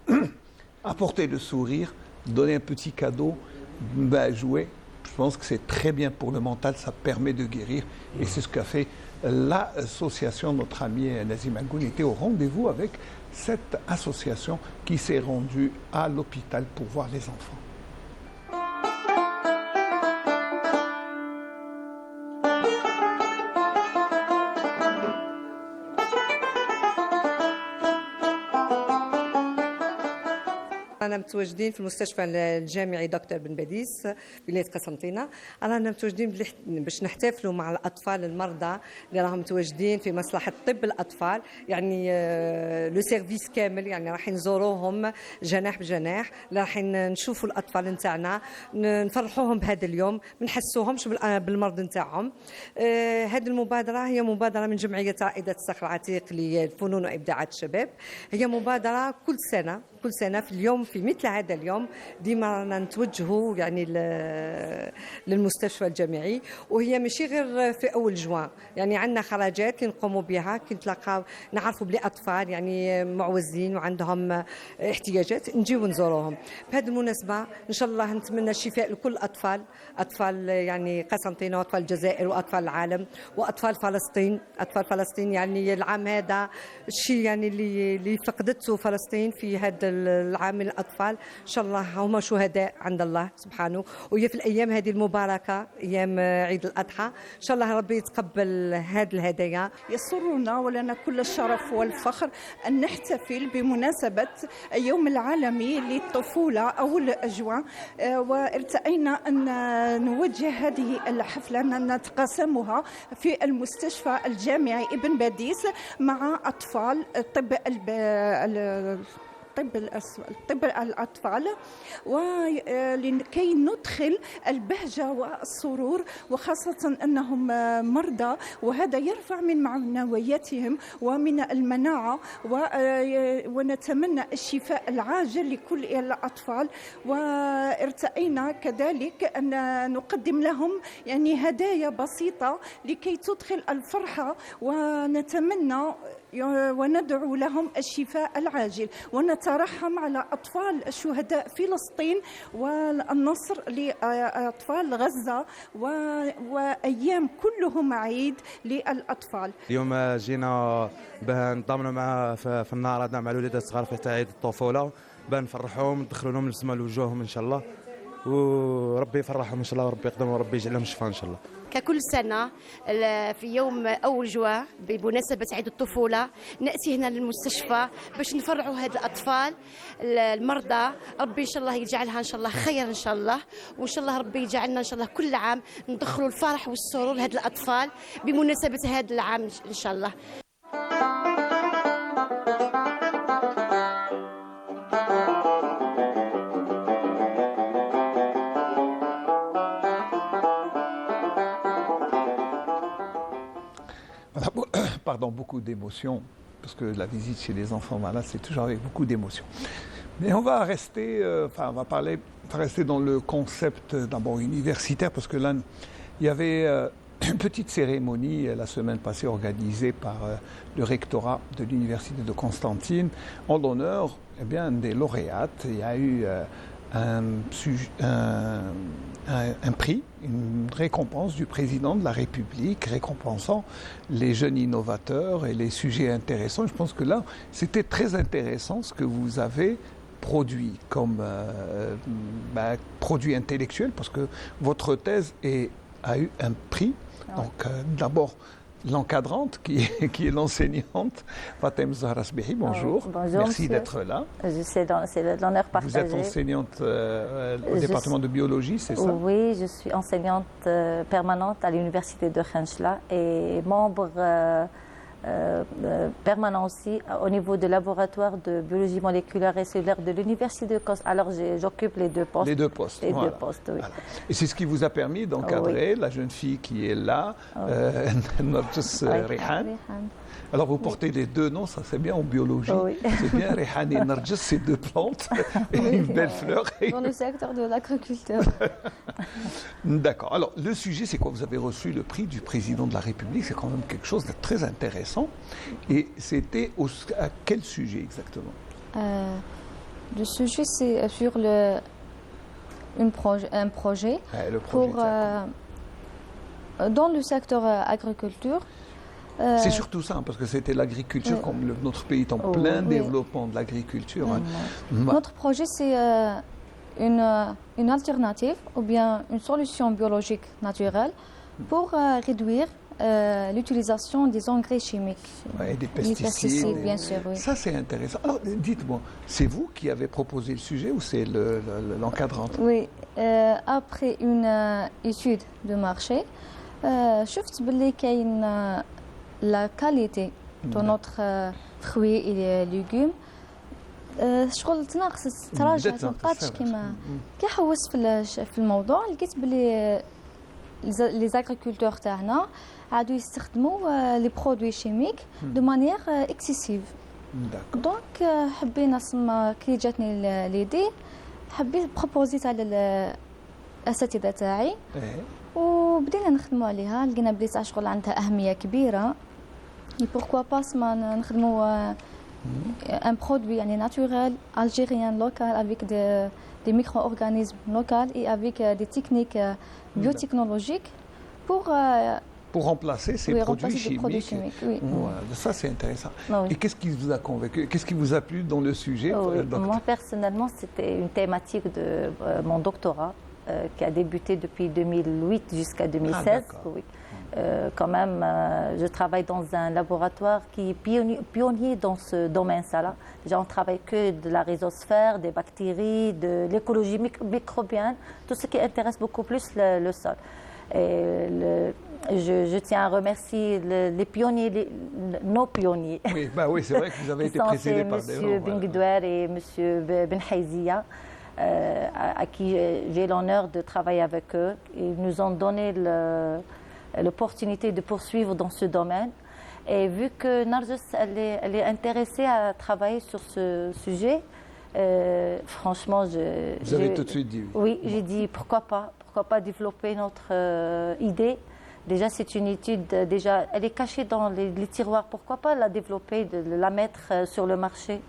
apporter le sourire, donner un petit cadeau, jouer. Je pense que c'est très bien pour le mental, ça permet de guérir. Et c'est ce qu'a fait l'association. Notre ami Nazim Angoun était au rendez-vous avec cette association qui s'est rendue à l'hôpital pour voir les enfants. رانا متواجدين في المستشفى الجامعي دكتور بن باديس ولاية قسنطينة. رانا متواجدين باش نحتفلوا مع الأطفال المرضى اللي راهم متواجدين في مصلحة طب الأطفال، يعني لو سيرفيس كامل، يعني راح نزوروهم جناح بجناح، راح نشوفوا الأطفال نتاعنا، نفرحوهم بهذا اليوم، ما نحسوهمش بالمرض نتاعهم. هذه المبادرة هي مبادرة من جمعية رائدة الصخر العتيق للفنون وإبداعات الشباب. هي مبادرة كل سنة في اليوم، في مثل هذا اليوم ديما رانا نتوجهوا يعني للمستشفى الجامعي، وهي ماشي غير في اول جوان، يعني عندنا خرجات اللي نقوموا بها كي نتلاقاو نعرفوا بلي اطفال يعني معوزين وعندهم احتياجات نجيو نزوروهم. بهذه المناسبه ان شاء الله نتمنى الشفاء لكل اطفال يعني قسنطينه واطفال الجزائر واطفال العالم واطفال فلسطين. يعني العام هذا الشيء يعني اللي فقدته فلسطين في هذا العام من الأطفال إن شاء الله هم شهداء عند الله سبحانه. وهي في الأيام هذه المباركة أيام عيد الأضحى إن شاء الله ربي يتقبل هذه الهدايا. يسرنا ولنا كل الشرف والفخر أن نحتفل بمناسبة يوم العالمي للطفولة أول جوان، وارتأينا أن نوجه هذه الحفلة نتقاسمها في المستشفى الجامعي ابن باديس مع أطفال طب طب الأطفال ولكي ندخل البهجة والسرور، وخاصة أنهم مرضى، وهذا يرفع من معنوياتهم ومن المناعة، ونتمنى الشفاء العاجل لكل الأطفال. وارتأينا كذلك أن نقدم لهم يعني هدايا بسيطة لكي تدخل الفرحة، ونتمنى وندعو لهم الشفاء العاجل، ونترحم على أطفال شهداء فلسطين والنصر لأطفال غزة، وأيام كلهم عيد للأطفال. اليوم جينا باه نضامنوا مع في النهار هذا مع الوليدات الصغار في عيد الطفولة، باه نفرحوهم ندخلوا لهم البسمة لوجوههم إن شاء الله، وربي يفرحهم إن شاء الله، وربي يقدمهم، وربي يجعل لهم الشفاء إن شاء الله. ككل سنة في يوم أول جوع بمناسبة عيد الطفولة نأتي هنا للمستشفى باش نفرحوا هاد الأطفال المرضى. ربي إن شاء الله يجعلها إن شاء الله خير إن شاء الله، وإن شاء الله ربي يجعلنا إن شاء الله كل عام ندخلوا الفرح والسرور لهاد الأطفال بمناسبة هذا العام إن شاء الله. Pardon, beaucoup d'émotions, parce que la visite chez les enfants malades, c'est toujours avec beaucoup d'émotions. Mais on va rester, on va rester dans le concept d'abord universitaire, parce que là, il y avait une petite cérémonie la semaine passée organisée par le rectorat de l'université de Constantine en l'honneur des lauréates. Il y a eu un prix, une récompense du président de la République récompensant les jeunes innovateurs et les sujets intéressants. Je pense que là, c'était très intéressant ce que vous avez produit comme produit intellectuel, parce que votre thèse a eu un prix. Donc d'abord l'encadrante qui est l'enseignante, Fatem Zahra Sbehi, bonjour. Bonjour. Merci monsieur. d'être là. C'est l'honneur partagé. Vous êtes enseignante au département de biologie, c'est ça? Oui, je suis enseignante permanente à l'université de Khenchla et membre permanent aussi au niveau du laboratoire de biologie moléculaire et cellulaire de l'université de Kos. Alors j'occupe les deux postes. Les deux postes. Les voilà. deux postes, oui. Voilà. Et c'est ce qui vous a permis d'encadrer la jeune fille qui est là, Narjis Rehan. Alors vous portez les deux noms, ça c'est bien en biologie. Oui. C'est bien, Rehan et Narjis, c'est deux plantes et une belle fleur. Dans le secteur de l'agriculture. D'accord. Alors le sujet, c'est quoi? Vous avez reçu le prix du président de la République, c'est quand même quelque chose de très intéressant. Et c'était à quel sujet exactement? Le sujet, c'est sur un projet le projet dans le secteur agriculture. C'est surtout ça, parce que c'était l'agriculture, comme notre pays est en plein développement de l'agriculture. Notre projet, c'est une alternative ou bien une solution biologique naturelle pour réduire l'utilisation des engrais chimiques. Et des pesticides. Bien sûr, oui. Ça, c'est intéressant. Alors, dites-moi, c'est vous qui avez proposé le sujet ou c'est l'encadrante? Oui, après une étude de marché, شفت باللي كاين la qualité de notre fruits et légumes شغل تناقصت تراجعت ما بقاتش كيما كي حوست في الموضوع لقيت بلي لي زاغريكولتور تاعنا عادوا يستخدموا لي برودوي شيميك دو مانيير اكسيسيف. دونك حبينا سما كي جاتني ليدي حبيت بروبوزيت على الاساتذه تاعي وبدينا نخدموا عليها. لقينا بلي تاع شغل عندها اهميه كبيره. Et pourquoi pas un produit naturel, algérien, local, avec des micro-organismes locaux et avec des techniques biotechnologiques pour remplacer ces produits chimiques. Oui. Voilà, ça, c'est intéressant. Oui. Et qu'est-ce qui vous a convaincu? Qu'est-ce qui vous a plu dans le sujet? Moi, personnellement, c'était une thématique de mon doctorat qui a débuté depuis 2008 jusqu'à 2016. Oui. Quand même, je travaille dans un laboratoire qui est pionnier dans ce domaine-là. Déjà, on ne travaille que de la rhizosphère, des bactéries, de l'écologie microbienne, tout ce qui intéresse beaucoup plus le sol. Et je tiens à remercier les pionniers, nos pionniers. Oui, c'est vrai que vous avez été précédé par des M. Bengdouer et M. Benhaizia, à qui j'ai l'honneur de travailler avec eux. Ils nous ont donné l'opportunité de poursuivre dans ce domaine. Et vu que Narges, elle est intéressée à travailler sur ce sujet, franchement, vous avez tout de suite dit oui. Oui, j'ai dit pourquoi pas développer notre idée. Déjà, c'est une étude, déjà, elle est cachée dans les tiroirs. Pourquoi pas la développer, de la mettre sur le marché?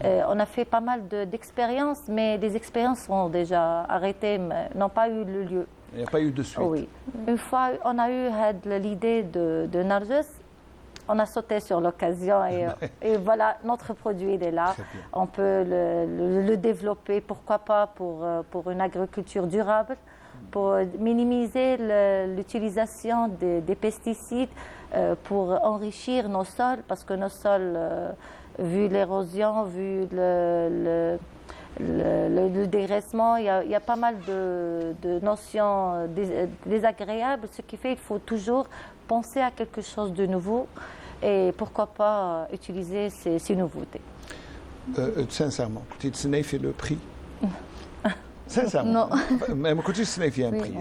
On a fait pas mal d'expériences, mais les expériences sont déjà arrêtées, n'ont pas eu le lieu. Il n'y a pas eu de suite. Oui. Une fois, on a eu l'idée de Narges. On a sauté sur l'occasion et voilà, notre produit il est là. On peut le développer, pourquoi pas, pour une agriculture durable, pour minimiser l'utilisation des pesticides, pour enrichir nos sols, parce que nos sols, vu l'érosion, vu le dégraissement, il y a pas mal de notions désagréables, ce qui fait qu'il faut toujours penser à quelque chose de nouveau et pourquoi pas utiliser ces nouveautés. Sincèrement, tu sais fait le prix? Sincèrement. Non. Même quand tu sais fait un prix.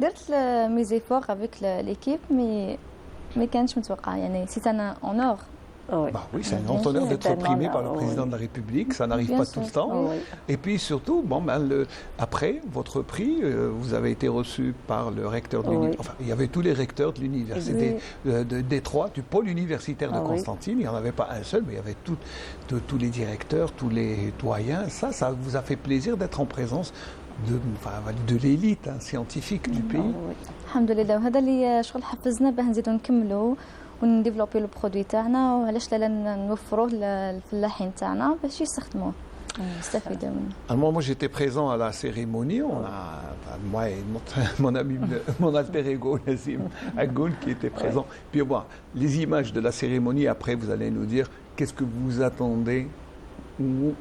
درت mes efforts avec l'équipe mais ما كانش متوقع يعني c'est un honneur. Oui, c'est un honneur d'être primé par le président de la République, ça n'arrive pas tout le temps. Et puis surtout, après votre prix, vous avez été reçu par le recteur de l'université. Enfin, il y avait tous les recteurs de l'université de Détroit, du pôle universitaire de Constantine. Il n'y en avait pas un seul, mais il y avait tous les directeurs, tous les doyens. Ça vous a fait plaisir d'être en présence de l'élite scientifique du pays. الحمد لله وهذا اللي شغل حفزنا باه نزيدو نكملوا ونديفلوبي لو برودوي تاعنا وعلاش لا نوفروه للفلاحين تاعنا باش يستخدموه نستفيدوا منه. Alors moi j'étais présent à la cérémonie, moi et mon ami, mon alter ego Nazim Agoun qui était présent. Puis les images de la cérémonie, après vous allez nous dire qu'est-ce que vous attendez, où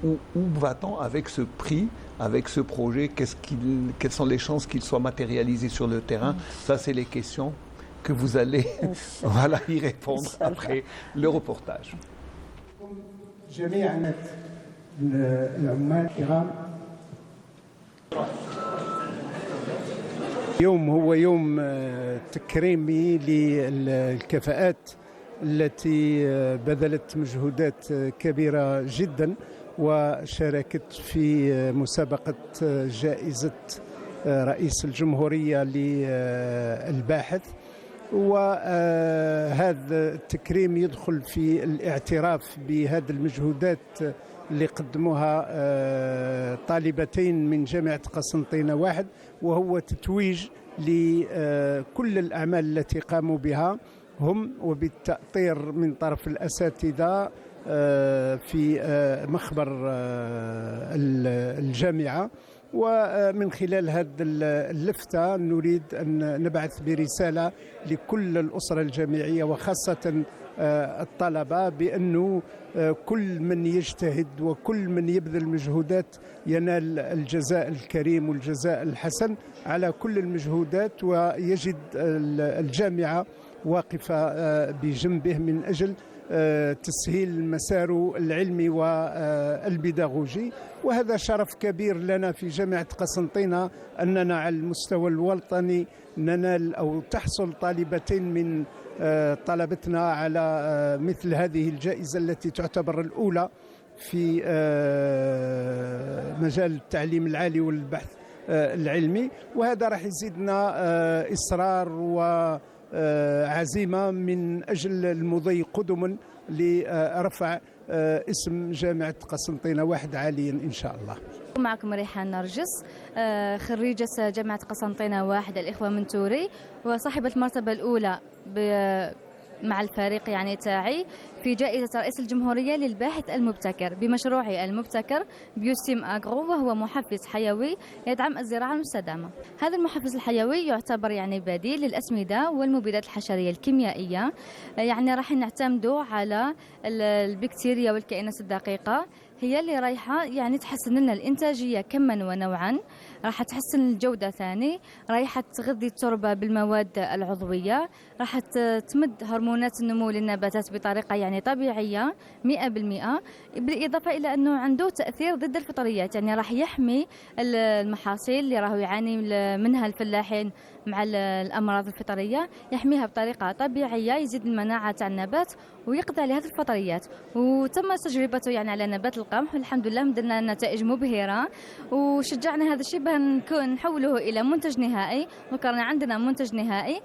va-t-on avec ce prix, avec ce projet, quelles sont les chances qu'il soit matérialisé sur le terrain. Ça c'est les questions que vous allez y répondre après le reportage. جميعا العمال الكرام، اليوم هو يوم تكريمي للكفاءات التي بذلت مجهودات كبيرة جدا وشاركت في مسابقة جائزة رئيس الجمهورية للباحث. وهذا التكريم يدخل في الاعتراف بهذه المجهودات اللي قدموها طالبتين من جامعة قسنطينة واحد، وهو تتويج لكل الأعمال التي قاموا بها هم وبالتأطير من طرف الأساتذة في مخبر الجامعة. ومن خلال هذه اللفتة نريد أن نبعث برسالة لكل الأسرة الجامعية وخاصة الطلبة بأنه كل من يجتهد وكل من يبذل مجهودات ينال الجزاء الكريم والجزاء الحسن على كل المجهودات، ويجد الجامعة واقفة بجنبه من أجل تسهيل مساره العلمي والبيداغوجي. وهذا شرف كبير لنا في جامعة قسنطينة أننا على المستوى الوطني ننال أو تحصل طالبتين من طلبتنا على مثل هذه الجائزة التي تعتبر الأولى في مجال التعليم العالي والبحث العلمي. وهذا راح يزيدنا إصرار وعزيمة من أجل المضي قدما لرفع اسم جامعة قسنطينة واحد عاليا إن شاء الله. معكم ريحان نرجس، خريجة جامعة قسنطينة واحد الإخوة من توري، وصاحبة المرتبة الأولى مع الفريق يعني تاعي في جائزة رئيس الجمهورية للباحث المبتكر بمشروعي المبتكر بيوسيم أغرو، وهو محفز حيوي يدعم الزراعة المستدامة. هذا المحفز الحيوي يعتبر يعني بديل للأسمدة والمبيدات الحشرية الكيميائية، يعني راح نعتمدوا على البكتيريا والكائنات الدقيقة هي اللي رايحة يعني تحسن لنا الإنتاجية كما ونوعا، راح تحسن الجودة ثاني، رايحة تغذي التربة بالمواد العضوية، راح تمد هرمونات النمو للنباتات بطريقة يعني طبيعية 100%، بالإضافة إلى أنه عنده تأثير ضد الفطريات، يعني راح يحمي المحاصيل اللي راهو يعاني منها الفلاحين مع الأمراض الفطرية، يحميها بطريقة طبيعية، يزيد المناعة تاع النبات ويقضي على هذه الفطريات. وتم تجربته يعني على نبات القمح والحمد لله مدلنا نتائج مبهرة، وشجعنا هذا الشيء باه نحوله إلى منتج نهائي، وكان عندنا منتج نهائي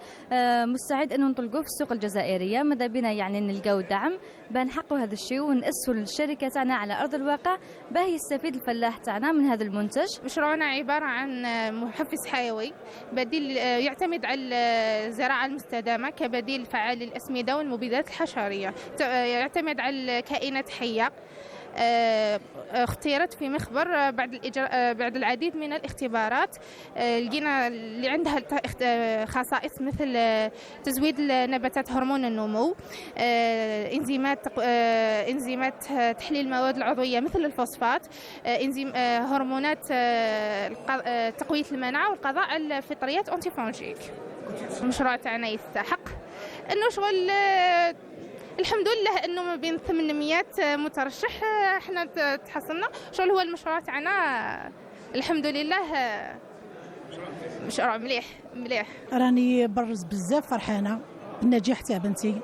مستعد أنه نطلقوه في السوق الجزائرية. ماذا بنا يعني نلقاو دعم باه نحققوا هذا الشيء ونأسسوا الشركة تاعنا على أرض الواقع باه يستفيد الفلاح تاعنا من هذا المنتج. مشروعنا عبارة عن محفز حيوي بديل يعتمد على الزراعة المستدامة كبديل فعال للأسمدة والمبيدات الحشرية، يعتمد على الكائنات حية. اختيرت في مخبر بعد العديد من الاختبارات، لقينا اللي عندها خصائص مثل تزويد النباتات هرمون النمو، انزيمات تحليل المواد العضوية مثل الفوسفات، هرمونات تقوية المناعة والقضاء على الفطريات أنتيفونجيك. المشروع تاعنا يستحق انه شغل الحمد لله انه ما بين 800 مترشح احنا تحصلنا. شغل هو المشروع تاعنا الحمد لله مشروع مليح. راني برز بزاف فرحانه بالنجاح تاع بنتي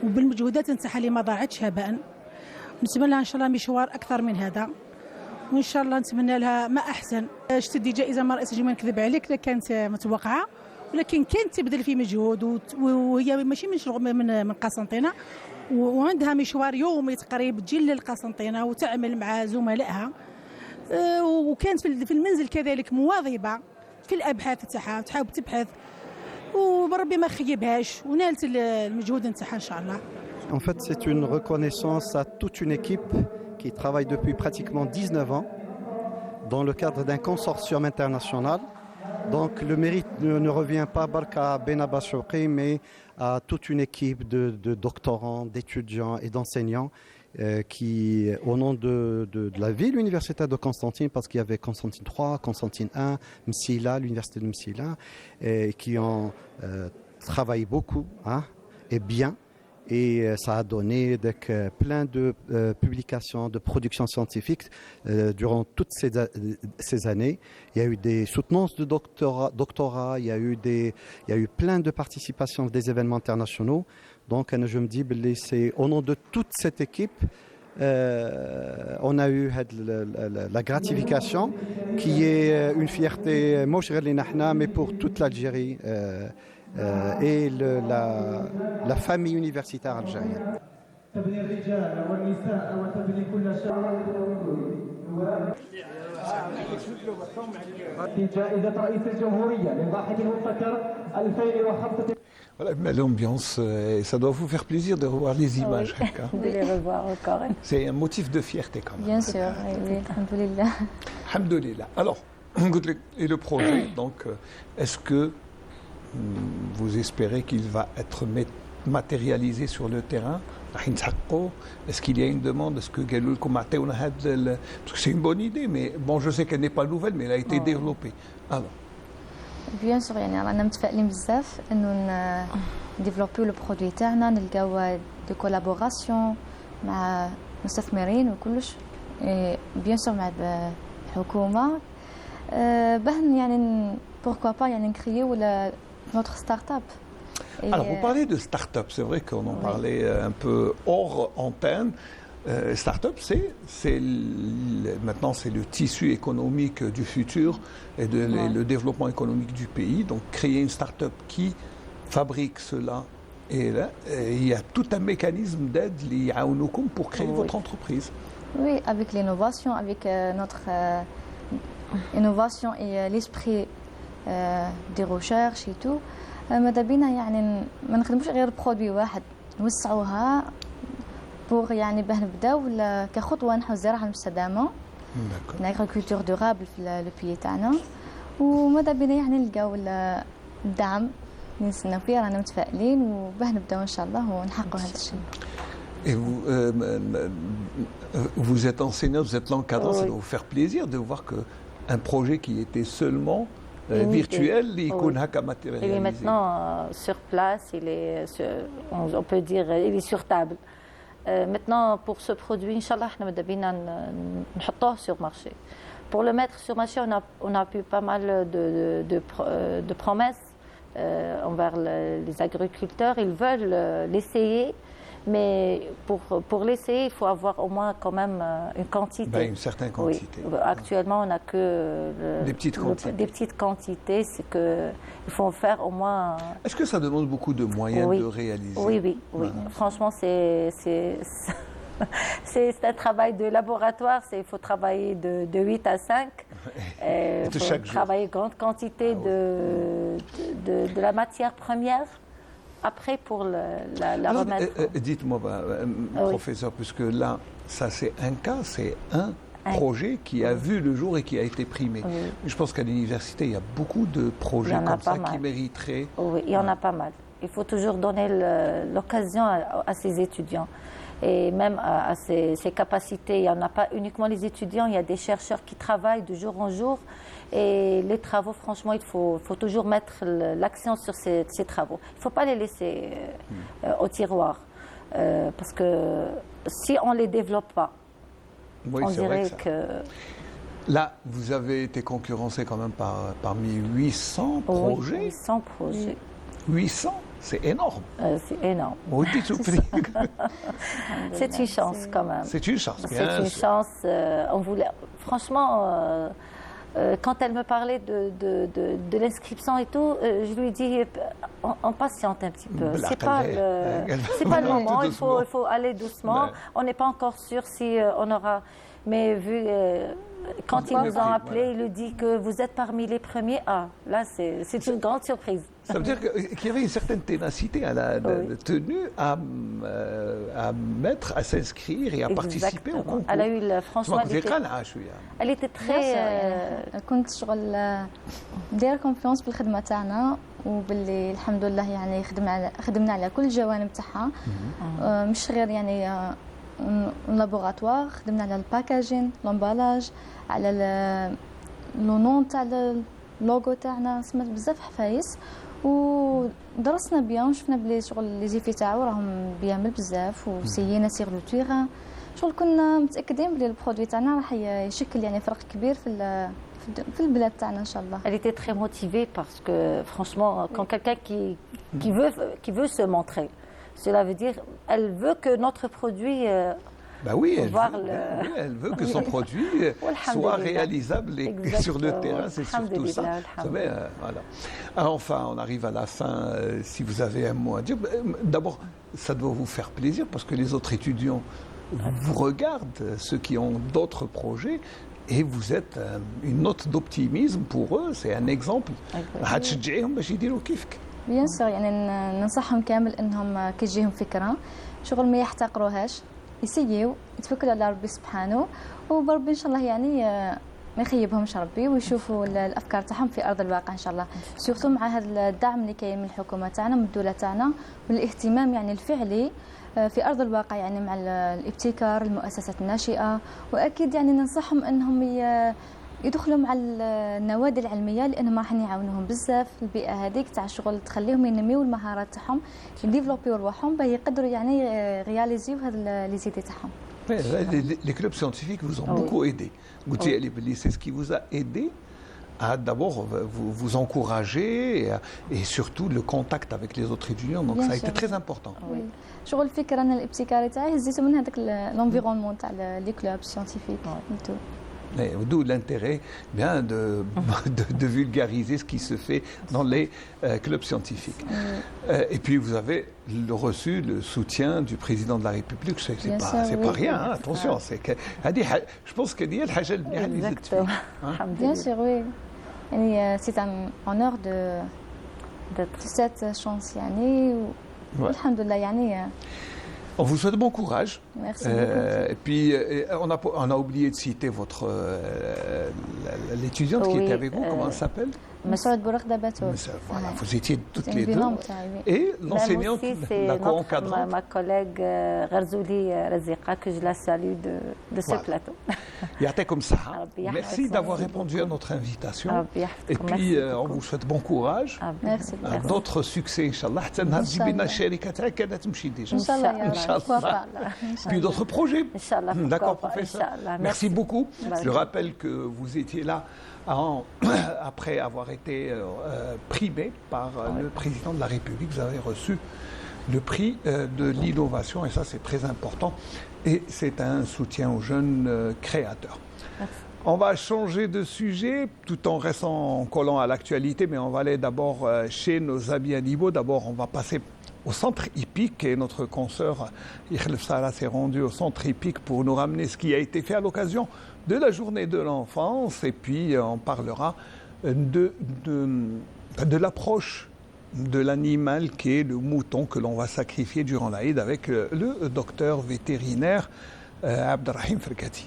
وبالمجهودات نتاعها اللي ما ضاعتش هباء. نتمنى لها ان شاء الله مشوار اكثر من هذا، وان شاء الله نتمنى لها ما احسن. شتدي جائزه ما رئيس الجمهوريه نكذب عليك لا كانت متوقعه، ولكن كانت تبذل في مجهود، وهي ماشي من شغل من قسنطينه، وعندها مشوار يومي تقريبا تجي للقسنطينه وتعمل مع زملائها، وكانت في المنزل كذلك مواظبه في الابحاث تاعها، تحاول تبحث وربي ما خيبهاش ونالت المجهود نتاعها ان شاء الله. En fait, c'est une reconnaissance à toute une équipe qui travaille depuis pratiquement 19 ans dans le cadre d'un consortium international. Donc le mérite ne revient pas à Benaba Chouqi, mais à toute une équipe de doctorants, d'étudiants et d'enseignants qui, au nom de la ville universitaire de Constantine, parce qu'il y avait Constantine 3, Constantine 1, Msila, l'université de Msila, qui ont travaillé beaucoup et bien. Et ça a donné plein de publications, de productions scientifiques durant toutes ces années. Il y a eu des soutenances de doctorat, il y a eu plein de participations des événements internationaux. Donc je me dis, c'est au nom de toute cette équipe, on a eu la gratification qui est une fierté, mais pour toute l'Algérie. Et la famille universitaire algérienne. Voilà, mais l'ambiance, ça doit vous faire plaisir de revoir les images. Oui, de les revoir encore. C'est un motif de fierté quand même. Bien sûr, oui, alhamdoulilah. Alhamdoulilah. Alors, et le projet, donc, est-ce que vous espérez qu'il va être matérialisé sur le terrain? Est-ce qu'il y a une demande? Est-ce que c'est une bonne idée, mais bon, je sais qu'elle n'est pas nouvelle, mais elle a été développée. Alors. Bien sûr, يعني رانا متفائلين بزاف انه نديفلوبيو لو برودوي تاعنا، نلقاو دو كولابوراسيون مع مستثمرين وكلش، بيان سور مع الحكومه باه يعني pourquoi pas يعني نكريو notre start-up. Alors, vous parlez de start-up, c'est vrai qu'on en parlait un peu hors antenne. Start-up, maintenant c'est le tissu économique du futur et le développement économique du pays. Donc, créer une start-up qui fabrique cela, et là, il y a tout un mécanisme d'aide pour créer votre entreprise. Oui, avec l'innovation, avec notre innovation et l'esprit des recherches et tout. ماذا بينا يعني ما نخدموش غير برودوي واحد، نوسعوها بوغ يعني باه نبداو كخطوه نحو الزراعه المستدامه، لاغريكولتور دورابل في لو بيي تاعنا، وماذا بينا يعني نلقاو الدعم اللي نستناو فيه. رانا متفائلين وباه نبداو ان شاء الله ونحققوا هذا الشيء. Et vous êtes enseignant, vous êtes l'encadrant, ça doit vous faire plaisir de voir qu'un projet qui était seulement virtuel, il est matérialisé. Il est maintenant sur place, on peut dire il est sur table. Maintenant, pour ce produit, Inch'Allah, nous devons sur le marché. Pour le mettre sur le marché, on a eu pas mal de promesses envers les agriculteurs. Ils veulent l'essayer, mais pour l'essayer, il faut avoir au moins quand même une quantité. Une certaine quantité. Oui. Actuellement, on n'a que des petites quantités. C'est qu'il faut en faire au moins. Est-ce que ça demande beaucoup de moyens de réaliser? Oui. Franchement, c'est un travail de laboratoire. Il faut travailler de 8 à 5. Il faut travailler grande quantité de la matière première. Après, pour la remettre. Dites-moi, professeur, puisque là, ça c'est un cas, c'est un projet qui a vu le jour et qui a été primé. Oui. Je pense qu'à l'université, il y a beaucoup de projets comme ça qui mériteraient. Oui, il y en a pas mal. Il faut toujours donner l'occasion à ces étudiants. Et même à ces capacités. Il n'y en a pas uniquement les étudiants, il y a des chercheurs qui travaillent de jour en jour. Et les travaux, franchement, il faut toujours mettre l'accent sur ces travaux. Il ne faut pas les laisser au tiroir. Parce que si on ne les développe pas, on dirait que... Là, vous avez été concurrencé quand même parmi 800 projets. 800 projets. 800 c'est énorme. C'est énorme. C'est une chance quand même. C'est une chance, bien C'est une chance. On voulait, franchement, quand elle me parlait de l'inscription et tout, je lui dis, on patiente un petit peu. C'est pas le moment. Il faut aller doucement. On n'est pas encore sûr si on aura. Mais vu quand ils nous ont appelés, il nous dit que vous êtes parmi les premiers. Ah, là, c'est une grande surprise. Ça veut dire qu'il y avait une certaine ténacité à la tenue à s'inscrire et à participer au concours. Elle a eu franchement. Elle était très. كنت شغل داير كونفيونس بالخدمه تاعنا وباللي الحمد لله يعني خدمنا على كل الجوانب تاعها مش غير يعني لابوغاتوار خدمنا على الباكاجين لومبالاج على لو نون تاع اللوغو تاعنا سمعت بزاف حفايس ودرسنا بيان وشفنا بلي شغل لي زيفي تاعو راهم بيان بزاف وسيينا سيغ لو تيغان شغل كنا متاكدين بلي البرودوي تاعنا راح يشكل يعني فرق كبير في البلاد تاعنا ان شاء الله. Elle était très motivée parce que franchement quand quelqu'un qui veut se montrer, cela veut dire elle veut que notre produit elle veut que son produit soit réalisable sur le terrain, c'est surtout ça. Voilà. Alors, enfin, on arrive à la fin. Si vous avez un mot à dire, d'abord, ça doit vous faire plaisir parce que les autres étudiants vous regardent, ceux qui ont d'autres projets. Et vous êtes une note d'optimisme pour eux, c'est un exemple. Bien sûr, يعني ننصحهم كامل انهم كيجيهم فكره شغل ما يحتقروهاش يسيو يتوكلوا على ربي سبحانه وبربي ان شاء الله يعني ما يخيبهمش ربي ويشوفوا الافكار تاعهم في ارض الواقع ان شاء الله سورتو مع هذا الدعم اللي كاين من الحكومه تاعنا من الدوله تاعنا والاهتمام يعني الفعلي في ارض الواقع يعني مع الابتكار المؤسسات الناشئه واكيد يعني ننصحهم انهم يدخلوا مع النوادي العلميه لانهم راح يعاونوهم بزاف البيئه هذيك تاع الشغل تخليهم ينميو المهارات تاعهم يديفلوبيو رواحهم باش يقدروا يعني رياليزيو هاد لي زيدي تاعهم. Les clubs scientifiques vous ont beaucoup aidé. C'est ce qui vous a aidé à d'abord vous encourager et surtout le contact avec les autres étudiants. Donc ça a été très important. شغل الفكره ان الابتكار تاعي هزيته من هذاك لونفيرونمون تاع لي كلوب سيانتيفيك. D'où l'intérêt bien de vulgariser ce qui se fait dans les clubs scientifiques. Et puis vous avez reçu le soutien du président de la République. C'est pas rien, hein, attention. Je pense que c'est الحاجة المليحة اللي زدت فيها. Bien sûr, oui. C'est un honneur de cette chance يعني والحمد لله يعني. On vous souhaite bon courage. Merci beaucoup. Et puis, on a oublié de citer l'étudiante qui était avec vous. Comment elle s'appelle? مسعود بورقدة باتول. Voilà, vous étiez toutes les deux. binôme تاعي. Et l'enseignante, c'est la notre- co-encadrante. ma collègue Gharzouli Razika, que je la salue de ce Voilà. plateau. Yatekom Saha. Rabbi Merci yahfazek. d'avoir répondu à notre invitation. Rabbi yahfazek. Et puis, on vous souhaite bon courage. Merci. D'autres succès, Inch'Allah. حتى نهار تجيبي لنا الشركة تاعك كانت تمشي déjà. إن شاء الله يا إن شاء رب. pourquoi الله. pas, là. Puis d'autres projets. Inch'Allah, pourquoi D'accord, pas, professeur. Inch'Allah. Merci beaucoup. Merci. Je rappelle que vous étiez là après avoir été primé par le président de la République. Vous avez reçu le prix de l'innovation et ça, c'est très important. Et c'est un soutien aux jeunes créateurs. On va changer de sujet tout en restant en collant à l'actualité, mais on va aller d'abord chez nos amis animaux. D'abord, on va passer au centre hippique et notre consoeur Ikhlef Sara s'est rendu au centre hippique pour nous ramener ce qui a été fait à l'occasion de la journée de l'enfance et puis on parlera de l'approche de l'animal qui est le mouton que l'on va sacrifier durant l'Aïd avec le docteur vétérinaire Abdelrahim Ferkati.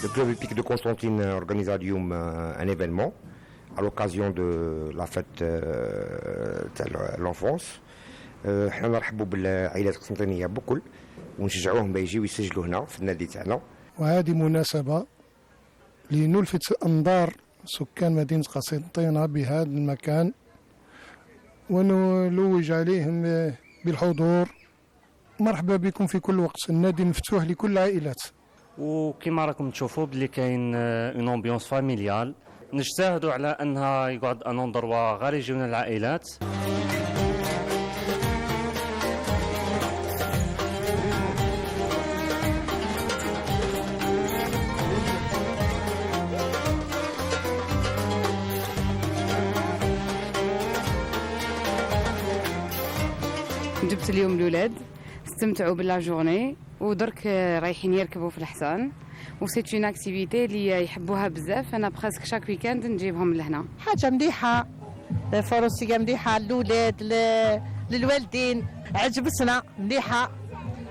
Le club hippique de Constantine organise à Lyon un événement à l'occasion de la fête de l'enfance. حنا نرحبوا بالعائلات القسنطينيه بكل ونشجعوهم بيجيو يسجلوا هنا في النادي تاعنا. وهذه مناسبة لنلفت أنظار سكان مدينة قسنطينة بهذا المكان ونلوج عليهم بالحضور. مرحبا بكم في كل وقت، النادي مفتوح لكل العائلات. وكما راكم تشوفوا بلي كاين اون امبيونس فاميليال، نجتهدوا على انها يقعد ان اندروا غير يجيونا العائلات. جبت اليوم الولاد استمتعوا باللا جورني ودرك رايحين يركبوا في الحصان وسيت اون اكتيفيتي اللي يحبوها بزاف. انا بريسك شاك ويكاند نجيبهم لهنا. حاجه مليحه، فروسيه مليحه للولاد للوالدين، عجبتنا مليحه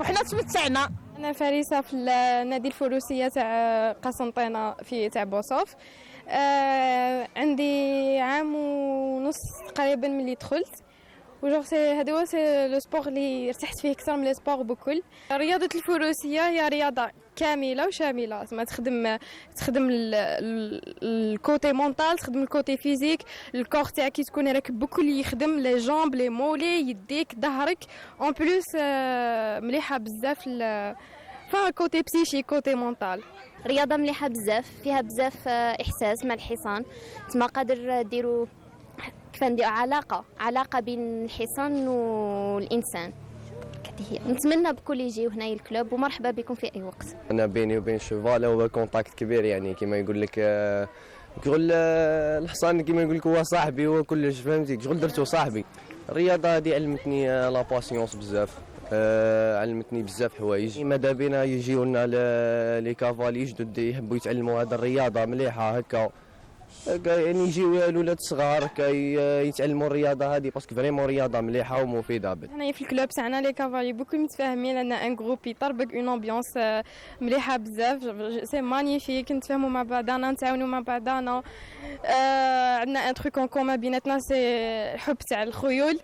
وحنا تمتعنا. انا فريسه في النادي الفروسيه تاع قسنطينه في تاع بوصوف. عندي عام ونص تقريبا ملي دخلت وجوغ هذا هو لو سبور اللي ارتحت فيه اكثر من لي سبور بكل. رياضه الفروسيه هي رياضه كامله وشامله، زعما تخدم الكوتي مونطال، تخدم الكوتي فيزيك، الكور تاعك كي تكون راكب بكل يخدم لي جامب لي مولي يديك ظهرك اون بلوس. مليحه بزاف فيها كوتي بسيشي كوتي مونطال. رياضه مليحه بزاف، فيها بزاف احساس مع الحصان، تما قادر ديروا كيف نديروا علاقه بين الحصان والانسان. هي نتمنى بكل يجيو هنايا الكلوب ومرحبا بكم في اي وقت. انا بيني وبين الشوفال هو كونتاكت كبير، يعني كما يقول لك شغل الحصان كما يقول لك هو صاحبي هو كلش، فهمتي شغل درتو صاحبي. الرياضه هذه علمتني لا باسيونس بزاف، علمتني بزاف حوايج. ماذا بينا يجيو لنا لي كافالي جدد يحبوا يتعلموا هذه الرياضه مليحه هكا، يعني يجيو الولاد الصغار يتعلموا الرياضه هذه باسكو فريمون رياضه مليحه ومفيده. حنايا في الكلوب تاعنا لي كافالي بوكو متفاهمين، لان ان جروب يطربق اون امبيونس مليحه بزاف، سي مانيفيك، نتفاهموا مع بعضنا نتعاونوا مع بعضنا. عندنا ان تروك اون كومون بيناتنا سي الحب تاع الخيول.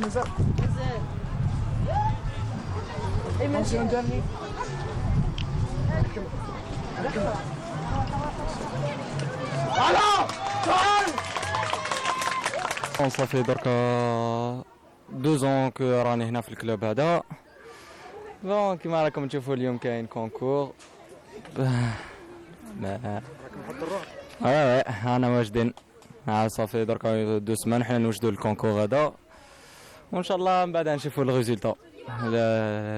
مازال اي ماشي ندير صافي دركا 2 ans que راني هنا في الكلوب هذا. بون كيما راكم تشوفوا اليوم كاين كونكور. انا واجدين. صافي دركا 2 سمان حنا نوجدوا الكونكور هذا. وان شاء الله من بعد نشوفوا الريزولتا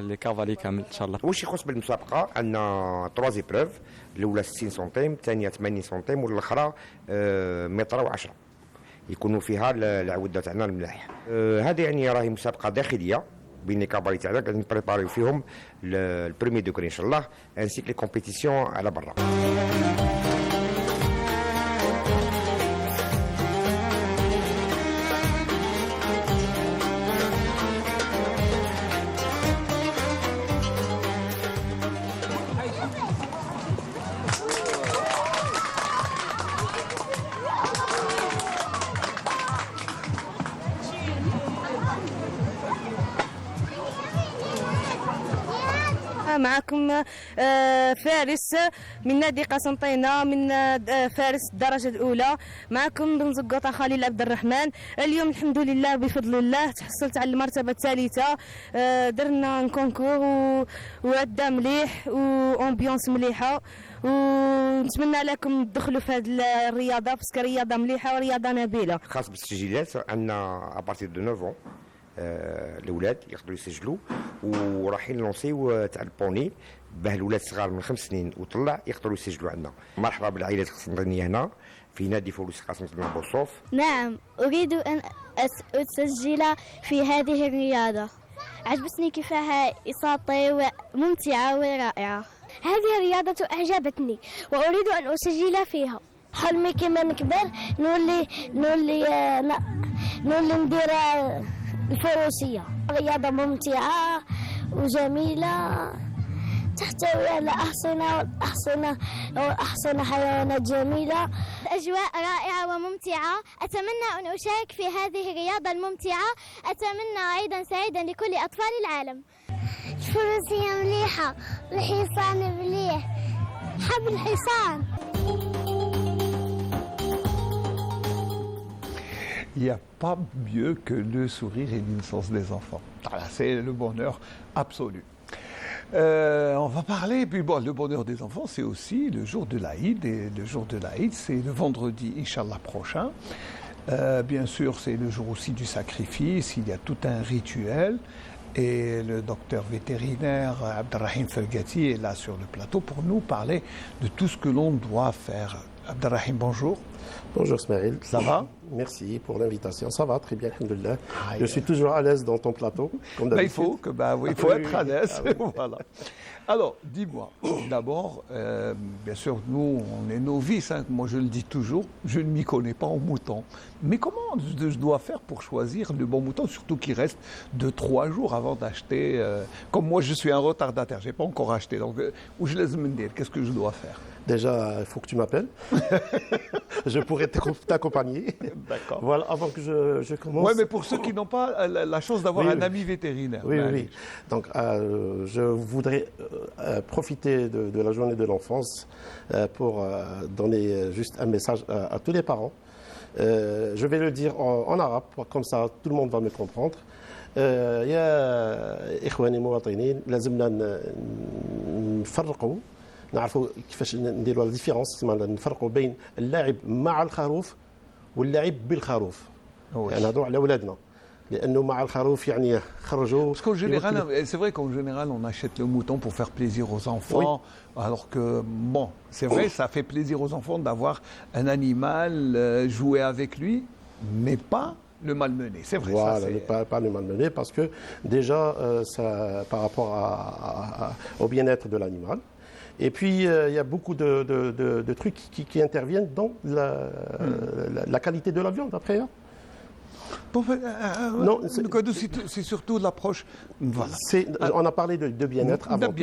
لي كافالي كامل ان شاء الله. واش يخص بالمسابقه عندنا 3 ايبروف، الاولى 60 سنتيم، الثانيه 80 سنتيم، والاخرى متر و10 يكونوا فيها العوده تاعنا الملاح. هذه يعني راهي مسابقه داخليه بين لي كابالي تاعنا قاعدين نبريباريو فيهم البريمي دوغري ان شاء الله، انسيك لي كومبيتيسيون على برا. معكم فارس من نادي قسنطينة، من فارس الدرجة الأولى. معكم بن زقوطة خليل عبد الرحمن. اليوم الحمد لله بفضل الله تحصلت على المرتبة الثالثة. درنا كونكور وعدة مليح وأمبيونس مليحة، ونتمنى لكم تدخلوا في هذه الرياضة باسكو رياضة مليحة ورياضة نبيلة. خاص بالتسجيلات عندنا ابارتير دو 9 ans الاولاد يقدروا يسجلوا، ورايحين لونسيو تاع البوني باه الاولاد الصغار من 5 سنين وطلع يقدروا يسجلوا عندنا. مرحبا بالعائلات القسنطينيه هنا في نادي فولوس قسنطينه بوصوف. نعم، اريد ان اسجل في هذه الرياضه. عجبتني كيفها إساطة وممتعة ورائعة. هذه الرياضة أعجبتني وأريد أن أسجل فيها. حلمي كما نكبر نولي ندير الفروسية. رياضة ممتعة وجميلة تحتوي على أحصنة حيوانات جميلة. أجواء رائعة وممتعة. أتمنى أن أشارك في هذه الرياضة الممتعة. أتمنى عيدا سعيدا لكل أطفال العالم. الفروسية مليحة، الحصان مليح، حب الحصان. Il n'y a pas mieux que le sourire et l'innocence des enfants. Voilà, c'est le bonheur absolu. On va parler, puis bon, le bonheur des enfants, c'est aussi le jour de l'Aïd. Et le jour de l'Aïd, c'est le vendredi, Inch'Allah, prochain. Bien sûr, c'est le jour aussi du sacrifice. Il y a tout un rituel. Et le docteur vétérinaire Abdelrahim Felgati est là sur le plateau pour nous parler de tout ce que l'on doit faire. Abdelrahim, bonjour. Bonjour Smaïl. Ça va? Merci pour l'invitation. Ça va très bien, alhamdoulilah. Je suis toujours à l'aise dans ton plateau, comme d'habitude. Il faut être à l'aise. Voilà. Alors, dis-moi, d'abord, bien sûr, nous, on est novices, hein, moi je le dis toujours, je ne m'y connais pas en mouton. Mais comment je dois faire pour choisir le bon mouton, surtout qu'il reste 2-3 jours avant d'acheter. Comme moi, je suis un retardataire, je n'ai pas encore acheté. Donc, où je laisse me dire, qu'est-ce que je dois faire? Déjà, il faut que tu m'appelles. Je pourrais t'accompagner. D'accord. Voilà, avant que je commence. Oui, mais pour ceux qui n'ont pas la chance d'avoir un ami vétérinaire. Oui. Donc, je voudrais profiter de la journée de l'enfance pour donner juste un message à tous les parents. Je vais le dire en arabe, comme ça tout le monde va me comprendre. يا إخواني المواطنين لازمنا نفرقوا نعرفوا كيفاش نديروا لا ديفيرونس، نفرقوا بين اللاعب مع الخروف واللاعب بالخروف. يعني هضروا على اولادنا لانه مع الخروف يعني خرجوا. Parce qu'en général, c'est vrai qu'en général, on achète le mouton pour faire plaisir aux enfants, alors que bon, c'est vrai, ça fait plaisir aux enfants d'avoir un animal, jouer avec lui, mais pas le malmener. C'est vrai. Voilà, ça, pas le malmener parce que déjà, ça, par rapport au bien-être de l'animal. Et puis, il y a beaucoup de trucs qui interviennent dans la qualité de la viande après. Hein. Non, c'est surtout l'approche. Voilà. On a parlé de bien-être avant tout.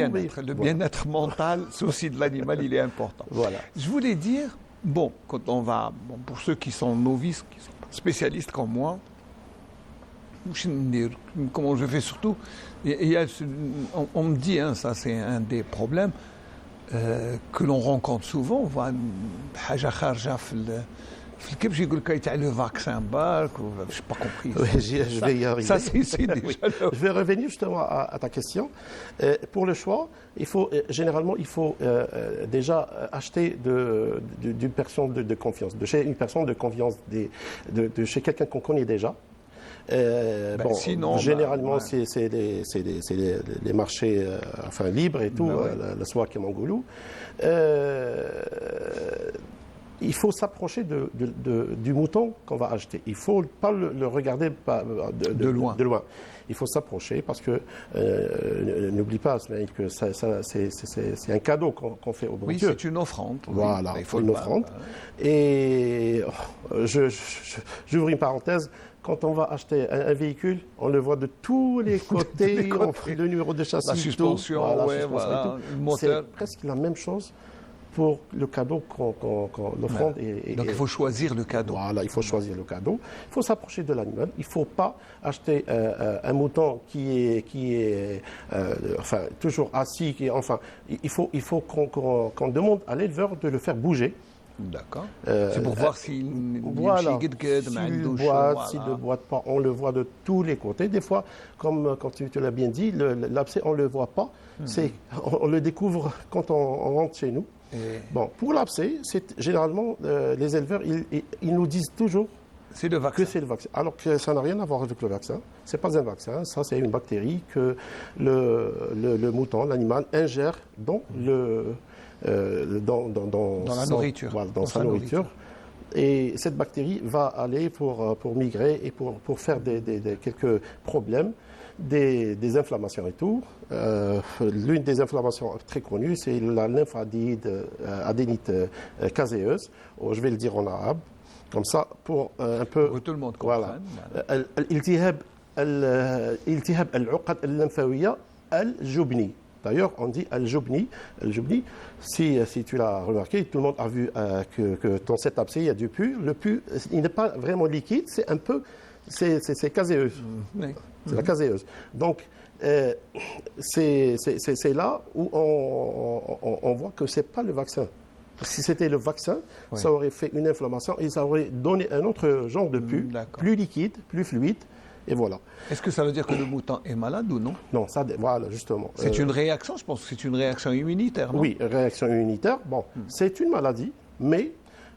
Le bien-être mental, c'est aussi de l'animal, il est important. Voilà. Je voulais dire, bon, quand on va, pour ceux qui sont novices, qui sont spécialistes comme moi, comment je fais surtout, on me dit, hein, ça c'est un des problèmes, que l'on rencontre souvent. On voit حاجة خارجة في الكبش يقول لك تاع le vaccin barque ou je n'ai pas compris. Oui, je vais y arriver. Ça c'est déjà Oui. Je vais revenir justement à ta question. Pour le choix, généralement il faut déjà acheter d'une personne de confiance, de chez une personne de confiance, de chez quelqu'un qu'on connaît déjà. Sinon, généralement, ouais. c'est les marchés libres et tout, la soie qui est Mangoulou. Il faut s'approcher du mouton qu'on va acheter. Il ne faut pas le regarder de loin. Il faut s'approcher parce que, n'oublie pas, que c'est un cadeau qu'on fait au bon Dieu. Oui, c'est une offrande. Voilà, il faut une offrande. Et j'ouvre une parenthèse. Quand on va acheter un véhicule, on le voit de tous les côtés, on fait le numéro de châssis, la suspension, le moteur. C'est presque la même chose pour le cadeau l'offrande. Donc il faut choisir le cadeau. Voilà, il faut choisir le cadeau. Il faut s'approcher de l'animal. Il ne faut pas acheter un mouton qui est toujours assis. Il faut qu'on demande à l'éleveur de le faire bouger. D'accord. C'est pour voir s'il boite, s'il ne boite pas. On le voit de tous les côtés. Des fois, comme quand tu l'as bien dit, l'abcès, on ne le voit pas. On le découvre quand on rentre chez nous. Bon, pour l'abcès, généralement, les éleveurs, ils nous disent toujours que c'est le vaccin. Alors que ça n'a rien à voir avec le vaccin. Ce n'est pas un vaccin, ça c'est une bactérie que le mouton, l'animal, ingère dans la nourriture. Voilà, dans sa nourriture. Et cette bactérie va aller pour migrer et pour faire quelques problèmes, des inflammations et tout. L'une des inflammations très connues, c'est la lymphadenite caséeuse, je vais le dire en arabe, comme ça, pour un peu... Pour que tout le monde comprenne. Voilà. التهاب العقد الليمفاوية الجبني. D'ailleurs, on dit al-jubni. Al-jubni, si tu l'as remarqué, tout le monde a vu que dans cet abcès, il y a du pus. Le pus, il n'est pas vraiment liquide, c'est un peu... C'est caséeuse. C'est la caséeuse. Donc, c'est là où on voit que ce n'est pas le vaccin. Si c'était le vaccin, ça aurait fait une inflammation et ça aurait donné un autre genre de pus, plus liquide, plus fluide. Et voilà. Est-ce que ça veut dire que le mouton est malade ou non? Non, voilà, justement. C'est une réaction, je pense que c'est une réaction immunitaire, non? Oui, réaction immunitaire. Bon, c'est une maladie, mais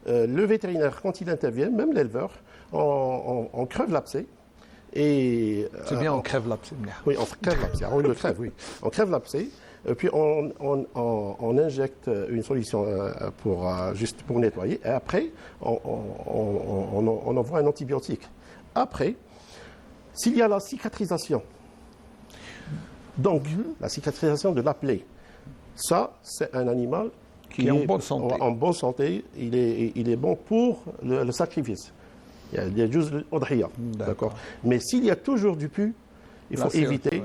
le vétérinaire, quand il intervient, même l'éleveur, on crève l'abcès. C'est bien, on crève l'abcès. Oui, on crève l'abcès. On le crève, oui. On crève l'abcès, puis on injecte une solution juste pour nettoyer, et après, on envoie un antibiotique. Après, s'il y a la cicatrisation, donc la cicatrisation de la plaie, ça, c'est un animal qui est en bonne santé. En bonne santé, il est bon pour le sacrifice. Il y a juste l'udhiya, d'accord. Mais s'il y a toujours du pus, il faut éviter,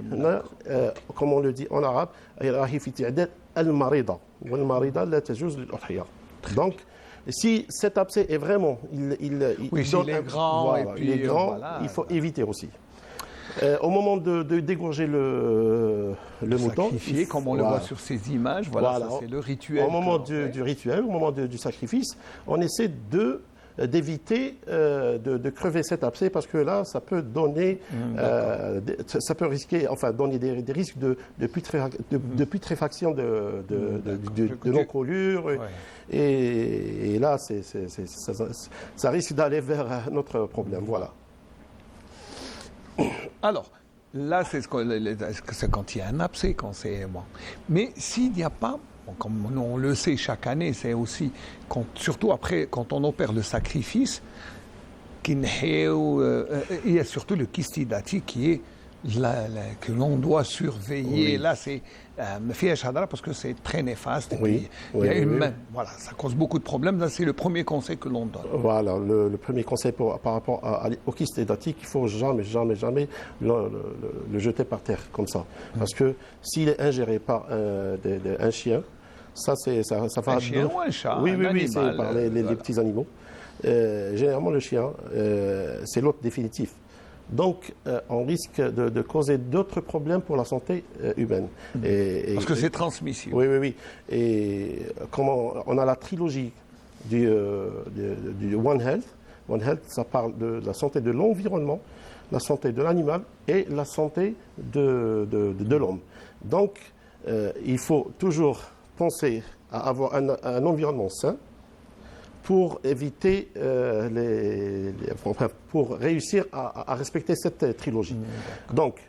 comme on le dit en arabe, al-marida. Wal-marida la tajuz l'udhiya. Donc, si cet abcès est vraiment, il est grand, il faut éviter aussi. Au moment de dégorger le mouton, sacrifier, comme on le voit sur ces images, ça c'est le rituel. Au moment du rituel, au moment du sacrifice, on essaie d'éviter de crever cet abcès parce que là, ça peut donner, ça peut risquer, donner des risques de putréfaction de l'encolure. Ouais. Et là, ça risque d'aller vers un autre problème. Voilà. Alors, là, c'est quand il y a un abcès, quand c'est bon. Mais s'il n'y a pas, comme on le sait chaque année, c'est aussi, surtout après, quand on opère le sacrifice, il y a surtout le kistidati qui est que l'on doit surveiller. Oui. Là, c'est parce que c'est très néfaste. Voilà, ça cause beaucoup de problèmes. Là, c'est le premier conseil que l'on donne. Voilà, le premier conseil par rapport au kyste édatique, il ne faut jamais le jeter par terre comme ça. Parce que s'il est ingéré par un chien, ça va... Un chien ou un chat? Oui, c'est par les petits animaux. Généralement, le chien, c'est l'hôte définitif. Donc, on risque de causer d'autres problèmes pour la santé humaine. Parce que c'est transmissible. Oui, oui, oui. Et comment on a la trilogie du One Health. One Health, ça parle de la santé de l'environnement, la santé de l'animal et la santé de l'homme. Donc, il faut toujours penser à avoir un environnement sain pour éviter pour réussir à respecter cette trilogie. Donc,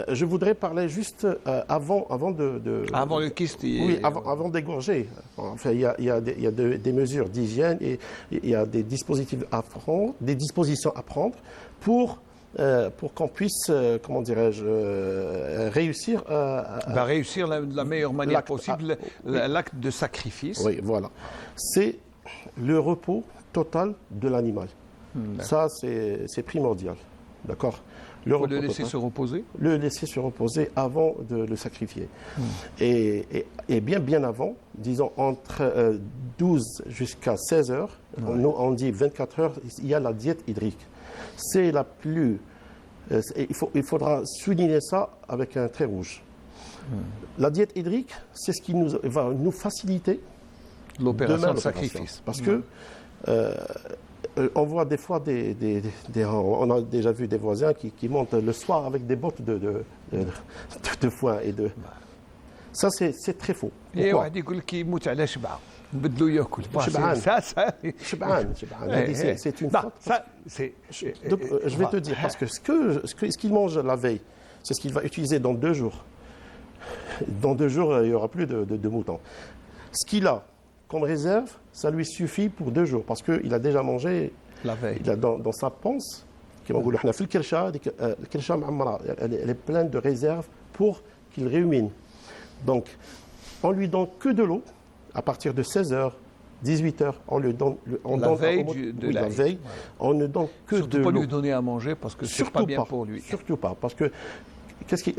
je voudrais parler juste avant Avant le kyste. Oui, avant d'égorger. Enfin, il y a des mesures d'hygiène et il y a des dispositifs à prendre, des dispositions à prendre pour qu'on puisse, comment dirais-je, réussir réussir de la meilleure manière possible l'acte de sacrifice. Oui, voilà. C'est le repos total de l'animal. Ça, c'est primordial. D'accord. Il faut le laisser se reposer. Le laisser se reposer avant de le sacrifier. Et bien avant, disons entre 12 jusqu'à 16 heures, nous on dit 24 heures, il y a la diète hydrique. C'est la plus... il faudra souligner ça avec un trait rouge. La diète hydrique, c'est ce qui va nous faciliter l'opération de sacrifice. Parce que on voit des fois on a déjà vu des voisins qui montent le soir avec des bottes de foin et de... Ça, c'est très faux. Et واحد يقول لك يموت على شبعه نبدلو ياكل. C'est une faute. Je vais te dire, parce que ce qu'il mange la veille, c'est ce qu'il va utiliser dans 2 jours. Dans 2 jours, il n'y aura plus de moutons. Ce qu'il a comme réserve, ça lui suffit pour 2 jours, parce qu'il a déjà mangé la veille. Il a dans sa panse, elle est pleine de réserves pour qu'il rumine. Donc, on lui donne que de l'eau, à partir de 16h, 18h, on lui donne... la veille la veille, on ne donne que de l'eau. Surtout pas lui donner à manger, parce que c'est pas bien pour lui. Surtout pas, parce que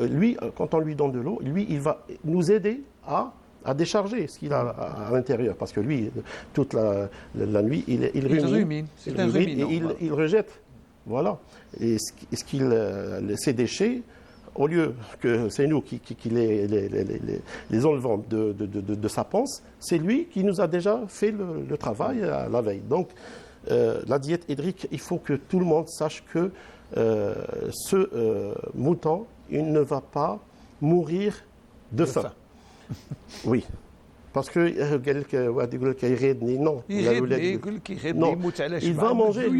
lui, quand on lui donne de l'eau, lui, il va nous aider à décharger ce qu'il a à l'intérieur. Parce que lui, toute la nuit, il rumine. C'est un ruminant. Et il rejette. Voilà. Et ces déchets, au lieu que c'est nous qui les enlevons de sa panse, c'est lui qui nous a déjà fait le travail la veille. Donc, la diète hydrique, il faut que tout le monde sache que ce mouton, il ne va pas mourir de faim. Oui. Parce que non, il va manger.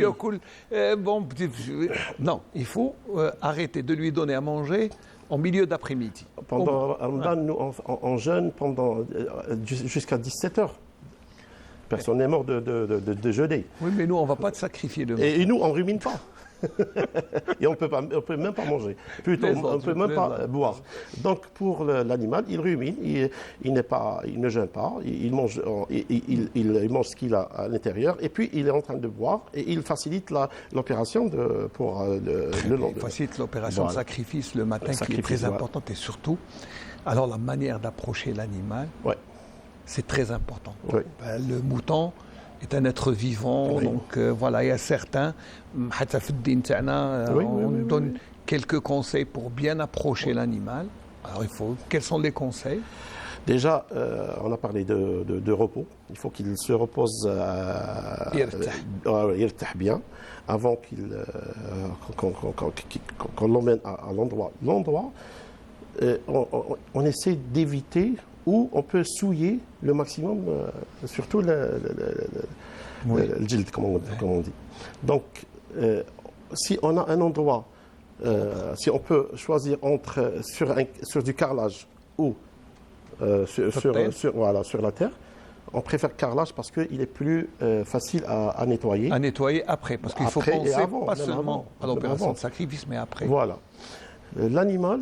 Non, il faut arrêter de lui donner à manger en milieu d'après-midi. Pendant Ramadan, nous on jeûne jusqu'à 17h. Personne n'est mort de jeûner. Oui, mais nous, on ne va pas te sacrifier demain. Et nous, on ne rumine pas. Et on ne peut même pas manger. Plutôt, on ne peut même pas boire. Donc, pour l'animal, il rumine, il ne jeûne pas, il mange ce qu'il a à l'intérieur, et puis il est en train de boire, et il facilite l'opération pour le lendemain. Il facilite l'opération de sacrifice le matin, qui est très importante, et surtout, alors la manière d'approcher l'animal, c'est très important. Oui. Le mouton est un être vivant, donc voilà, il y a certains, on donne quelques conseils pour bien approcher l'animal. Alors quels sont les conseils? Déjà, on a parlé de repos. Il faut qu'il se repose bien avant qu'on l'emmène à l'endroit. L'endroit, on essaie d'éviter où on peut souiller le maximum, surtout le djilд, comme on dit. Donc, si on a un endroit, si on peut choisir sur du carrelage ou sur la terre, on préfère carrelage parce qu'il est plus facile à nettoyer. À nettoyer après, parce qu'il faut penser pas seulement à l'opération de sacrifice, mais après. Voilà. L'animal,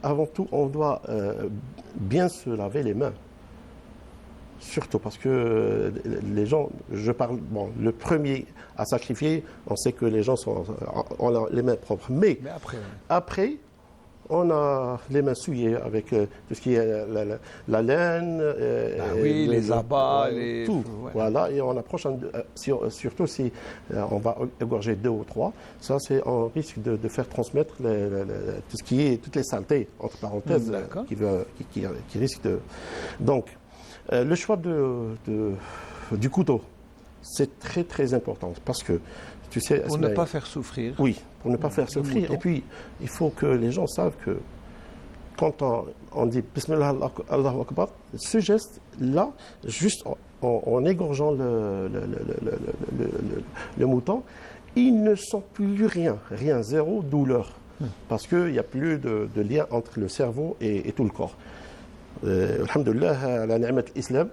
avant tout, on doit bien se laver les mains. Surtout parce que les gens, le premier à sacrifier, on sait que les gens ont les mains propres. Mais après, On a les mains souillées avec tout ce qui est la laine, les abats, tout. Ouais. Voilà, et on approche, surtout si on va égorger 2 ou 3, ça c'est un risque de faire transmettre tout ce qui est, toutes les saletés, entre parenthèses, qui risquent de... Donc, le choix du couteau, c'est très très important parce que, tu sais... Pour ne pas faire souffrir. Oui, pour ne pas faire souffrir. Et puis, il faut que les gens savent que quand on dit Bismillah Allahu Akbar, ce geste-là, juste en égorgeant le mouton, ils ne sentent plus rien, zéro douleur. Parce qu'il n'y a plus de lien entre le cerveau et tout le corps. Alhamdulillah, la ni'mat l'islam,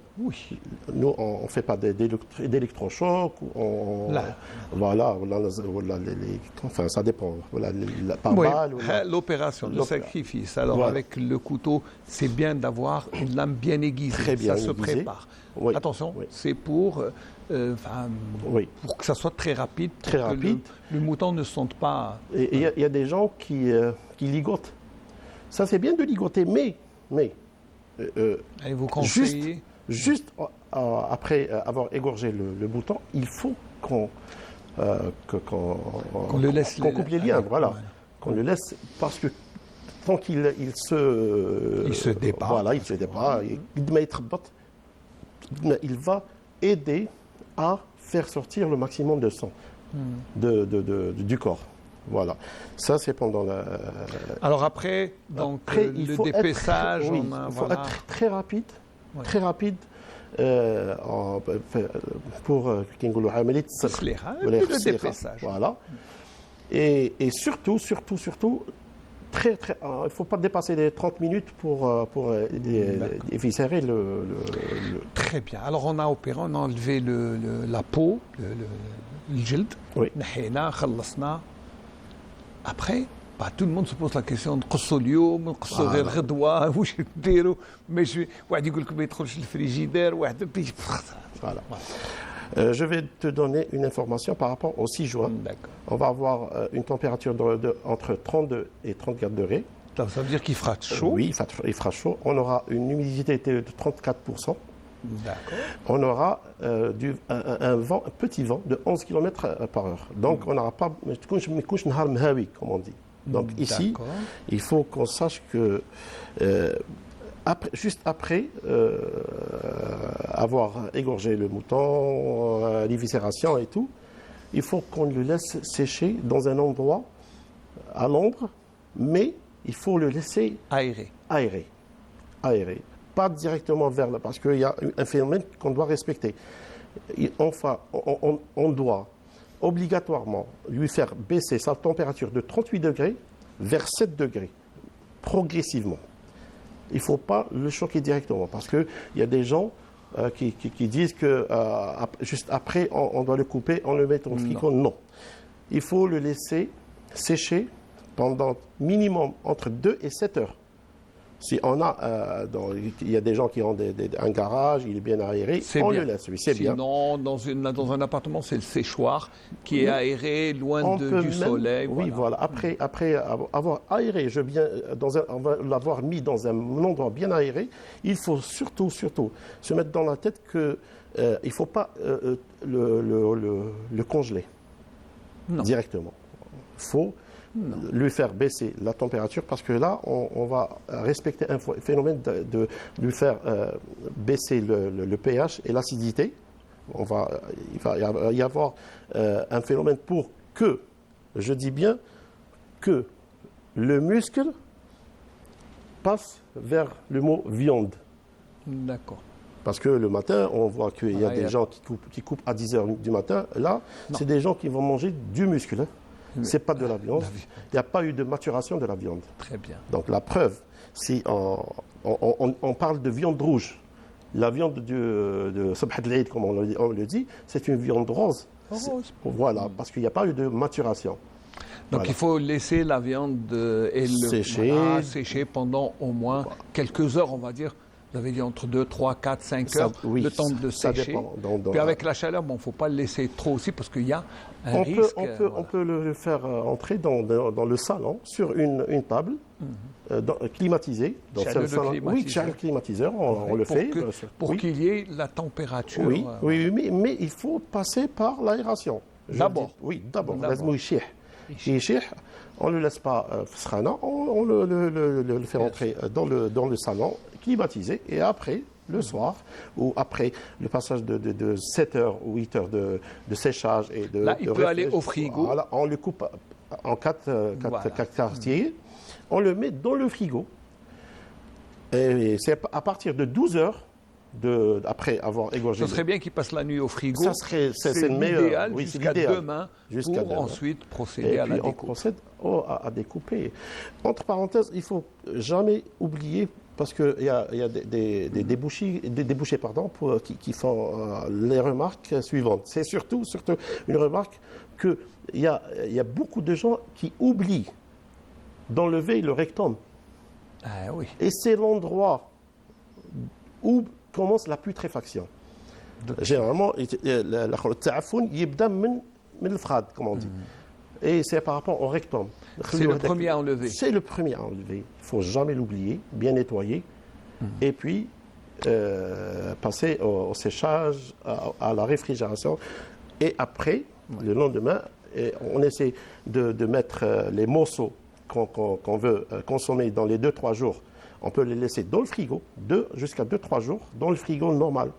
nous on ne fait pas d'électrochoc, voilà, enfin ça dépend, voilà, par balle. L'opération, le sacrifice. Alors voilà. Avec le couteau, c'est bien d'avoir une lame bien aiguisée, très bien ça aiguisée. Se prépare. Oui. Attention, c'est pour que ça soit très rapide, très rapide. Le mouton ne sente pas... Et il y a des gens qui ligotent. Ça c'est bien de ligoter, mais et vous conseillez juste après avoir égorgé le mouton, il faut qu'on coupe les liens, voilà. Qu'on le laisse, parce que tant qu'il se débat, voilà, il se débat, il va aider à faire sortir le maximum de sang du corps. Voilà, ça c'est pendant la... Alors après, donc le dépeçage, il faut être très rapide, pour le dépeçage. Voilà, et surtout, il ne faut pas dépasser les 30 minutes pour éviscérer le... Très bien, alors on a opéré, on a enlevé la peau, le jild, نحينا خلصنا. Après, tout le monde se pose la question de نقصوا اليوم نقصوا غير غدوه واش نديروا واحد يقول لك ما يدخلش الفريجيدير واحد voilà. Je vais te donner une information par rapport au 6 juin. On va avoir une température entre 32 et 34 degrés. Ça veut dire qu'il fera chaud. Oui, il fera chaud. On aura une humidité de 34%. D'accord. On aura un petit vent de 11 km par heure. Donc on n'aura pas, comme on dit. Donc ici, il faut qu'on sache que juste après avoir égorgé le mouton, l'éviscération et tout, il faut qu'on le laisse sécher dans un endroit à l'ombre, mais il faut le laisser aérer. Pas directement vers là, parce qu'il y a un phénomène qu'on doit respecter. Enfin, on doit obligatoirement lui faire baisser sa température de 38 degrés vers 7 degrés, progressivement. Il ne faut pas le choquer directement, parce qu'il y a des gens qui disent que juste après, on doit le couper, on le met au frigo. Non. Il faut le laisser sécher pendant minimum entre 2 et 7 heures. Si on a, il y a des gens qui ont un garage, il est bien aéré, on le laisse, oui, c'est bien. Sinon, dans un appartement, c'est le séchoir qui est aéré, loin du soleil. Oui, voilà. Après avoir aéré, on va l'avoir mis dans un endroit bien aéré, il faut surtout se mettre dans la tête qu'il ne faut pas le congeler directement. Il faut lui faire baisser la température, parce que là, on va respecter un phénomène de lui faire baisser le pH et l'acidité. Il va y avoir un phénomène pour que, je dis bien, que le muscle passe vers le mot viande. D'accord. Parce que le matin, on voit qu'il y a des gens qui coupent à 10 h du matin. Là, c'est des gens qui vont manger du muscle. Ce n'est pas de la viande. Il n'y a pas eu de maturation de la viande. Très bien. Donc la preuve, si on parle de viande rouge, la viande de Sabhat al-Eid, comme on le dit, c'est une viande rose. Voilà, parce qu'il n'y a pas eu de maturation. Donc il faut laisser la viande sécher pendant au moins quelques heures, on va dire. Vous avez dit entre 2, 3, 4, 5 heures, le temps de sécher. Puis avec la chaleur, il ne faut pas le laisser trop aussi, parce qu'il y a un risque. On peut le faire entrer dans le salon, sur une table, climatisé. Donc oui, le climatiseur, on le fait. Pour qu'il y ait la température. Oui, mais il faut passer par l'aération. D'abord. Oui, d'abord. On ne le laisse pas on le fait entrer dans le salon climatisé et après, le soir, ou après le passage de 7 heures ou 8 heures de séchage et de... Là, il peut aller au frigo. Voilà, on le coupe en 4 quartiers, on le met dans le frigo. Et c'est à partir de 12 heures, après avoir égorgé... Ce serait bien qu'il passe la nuit au frigo. Ça serait, c'est le meilleur. Oui, jusqu'à demain, pour ensuite procéder à la découpe. On procède à découper. Entre parenthèses, il ne faut jamais oublier, parce qu'il y a des débouchés qui font les remarques suivantes. C'est surtout une remarque qu'il y a beaucoup de gens qui oublient d'enlever le rectum. Ah, oui. Et c'est l'endroit où commence la putréfaction. Généralement, التعفن يبدا من الفخاد, comme on dit. Et c'est par rapport au rectum. C'est le premier à enlever. C'est le premier à enlever. Il ne faut jamais l'oublier, bien nettoyer. Et puis, passer au séchage, à la réfrigération. Et après, le lendemain, on essaie de mettre les morceaux qu'on veut consommer dans les 2-3 jours. On peut les laisser dans le frigo, jusqu'à 2-3 jours, dans le frigo normal.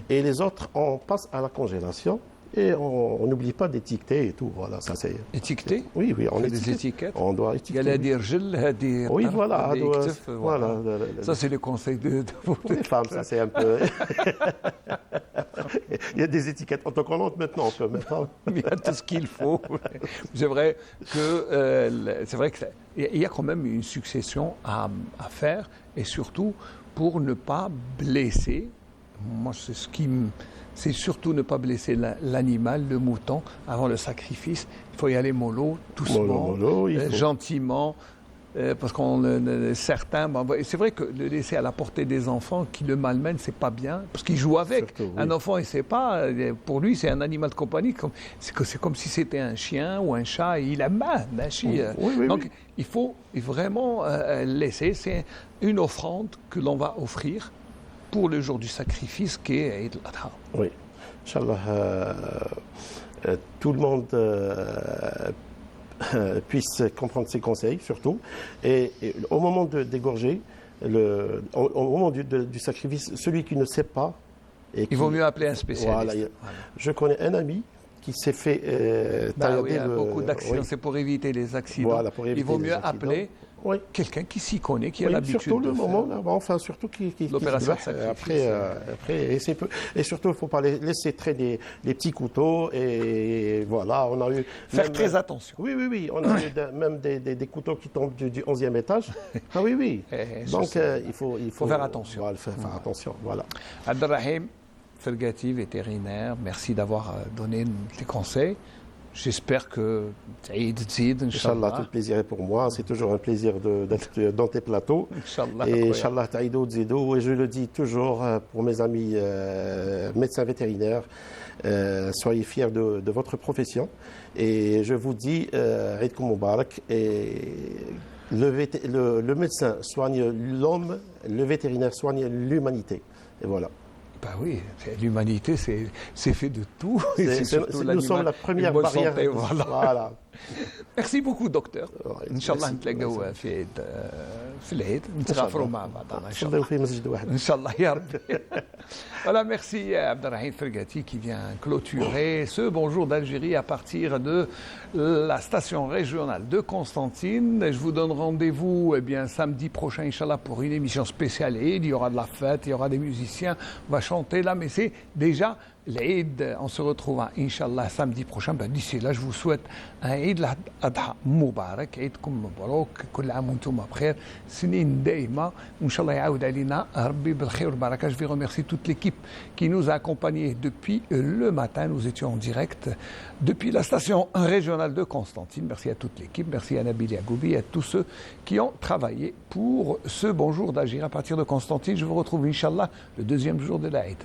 Et les autres, on passe à la congélation. Et on n'oublie pas d'étiqueter et tout. Voilà, ça c'est. Étiqueter? Oui, on étiquette. Des étiquettes. On doit étiqueter. Il y a des rgel, des. Oui, voilà. Voilà. Ça, c'est le conseil de vous. Les femmes, ça c'est un peu. Il y a des étiquettes autocollantes maintenant, on peut mettre. Il y a tout ce qu'il faut. C'est vrai qu'il y a quand même une succession à faire, et surtout pour ne pas blesser. Moi, c'est surtout ne pas blesser l'animal, le mouton, avant le sacrifice. Il faut y aller mollo, doucement, gentiment, parce qu'on certains... c'est vrai que le laisser à la portée des enfants qui le malmènent, c'est pas bien, parce qu'ils jouent avec. Surtout, un enfant, il sait pas, pour lui, c'est un animal de compagnie. C'est comme si c'était un chien ou un chat, et il aime un chien. Donc, il faut vraiment laisser. C'est une offrande que l'on va offrir pour le jour du sacrifice qui est Eid al-Adha. Oui, Inch'Allah, tout le monde puisse comprendre ces conseils, surtout. Et au moment d'égorger, au moment du sacrifice, celui qui ne sait pas... Il vaut mieux appeler un spécialiste. Voilà. Je connais un ami qui s'est fait il y a beaucoup d'accidents, c'est pour éviter les accidents. Voilà, il vaut mieux appeler quelqu'un qui s'y connaît, qui a l'habitude surtout de le faire. moment, surtout l'opération sacrifice. Après, et surtout, il ne faut pas laisser traîner les petits couteaux, et voilà, on a eu... Faire très attention. Oui, on a eu même des couteaux qui tombent du 11e étage. Ah oui. Donc, il faut faire attention. Voilà, faire attention, voilà. Abdelrahim Fergati, vétérinaire, merci d'avoir donné tes conseils. J'espère que Eid Zid, Inch'Allah, tout le plaisir est pour moi. C'est toujours un plaisir d'être dans tes plateaux. Inch'Allah. Et Inch'Allah, Taïdo Zido. Et je le dis toujours pour mes amis médecins vétérinaires, soyez fiers de votre profession. Et je vous dis, Eid Moubarak. Et le médecin soigne l'homme, le vétérinaire soigne l'humanité. Et voilà. Ben oui, l'humanité, c'est fait de tout. Nous sommes la première barrière. Voilà. Merci beaucoup, docteur. Inch'Allah, نتلاقاو في العيد نتغافروا مع بعضنا ان شاء الله. في مسجد واحد. ان شاء الله يا ربي. Voilà, merci Abdelrahim Fergati qui vient clôturer ce Bonjour d'Algérie à partir de la station régionale de Constantine. Je vous donne rendez-vous samedi prochain, Inch'Allah, pour une émission spéciale Eid. Il y aura de la fête, il y aura des musiciens, on va chanter là, mais c'est déjà l'Eid. On se retrouvera, Inch'Allah, samedi prochain. D'ici là, je vous souhaite un Eid al-Adha Moubarak, Eidkoum Moubarak, كل عام وانتم بخير, سنين دائمة, وإن شاء الله يعاود علينا ربي بالخير والبركة. Je vais remercier toute l'équipe qui nous a accompagnés depuis le matin. Nous étions en direct depuis la station régionale de Constantine. Merci à toute l'équipe, merci à Nabil Yagoubi et à tous ceux qui ont travaillé pour ce Bonjour d'Algérie à partir de Constantine. Je vous retrouve, Inch'Allah, le deuxième jour de l'Aïd.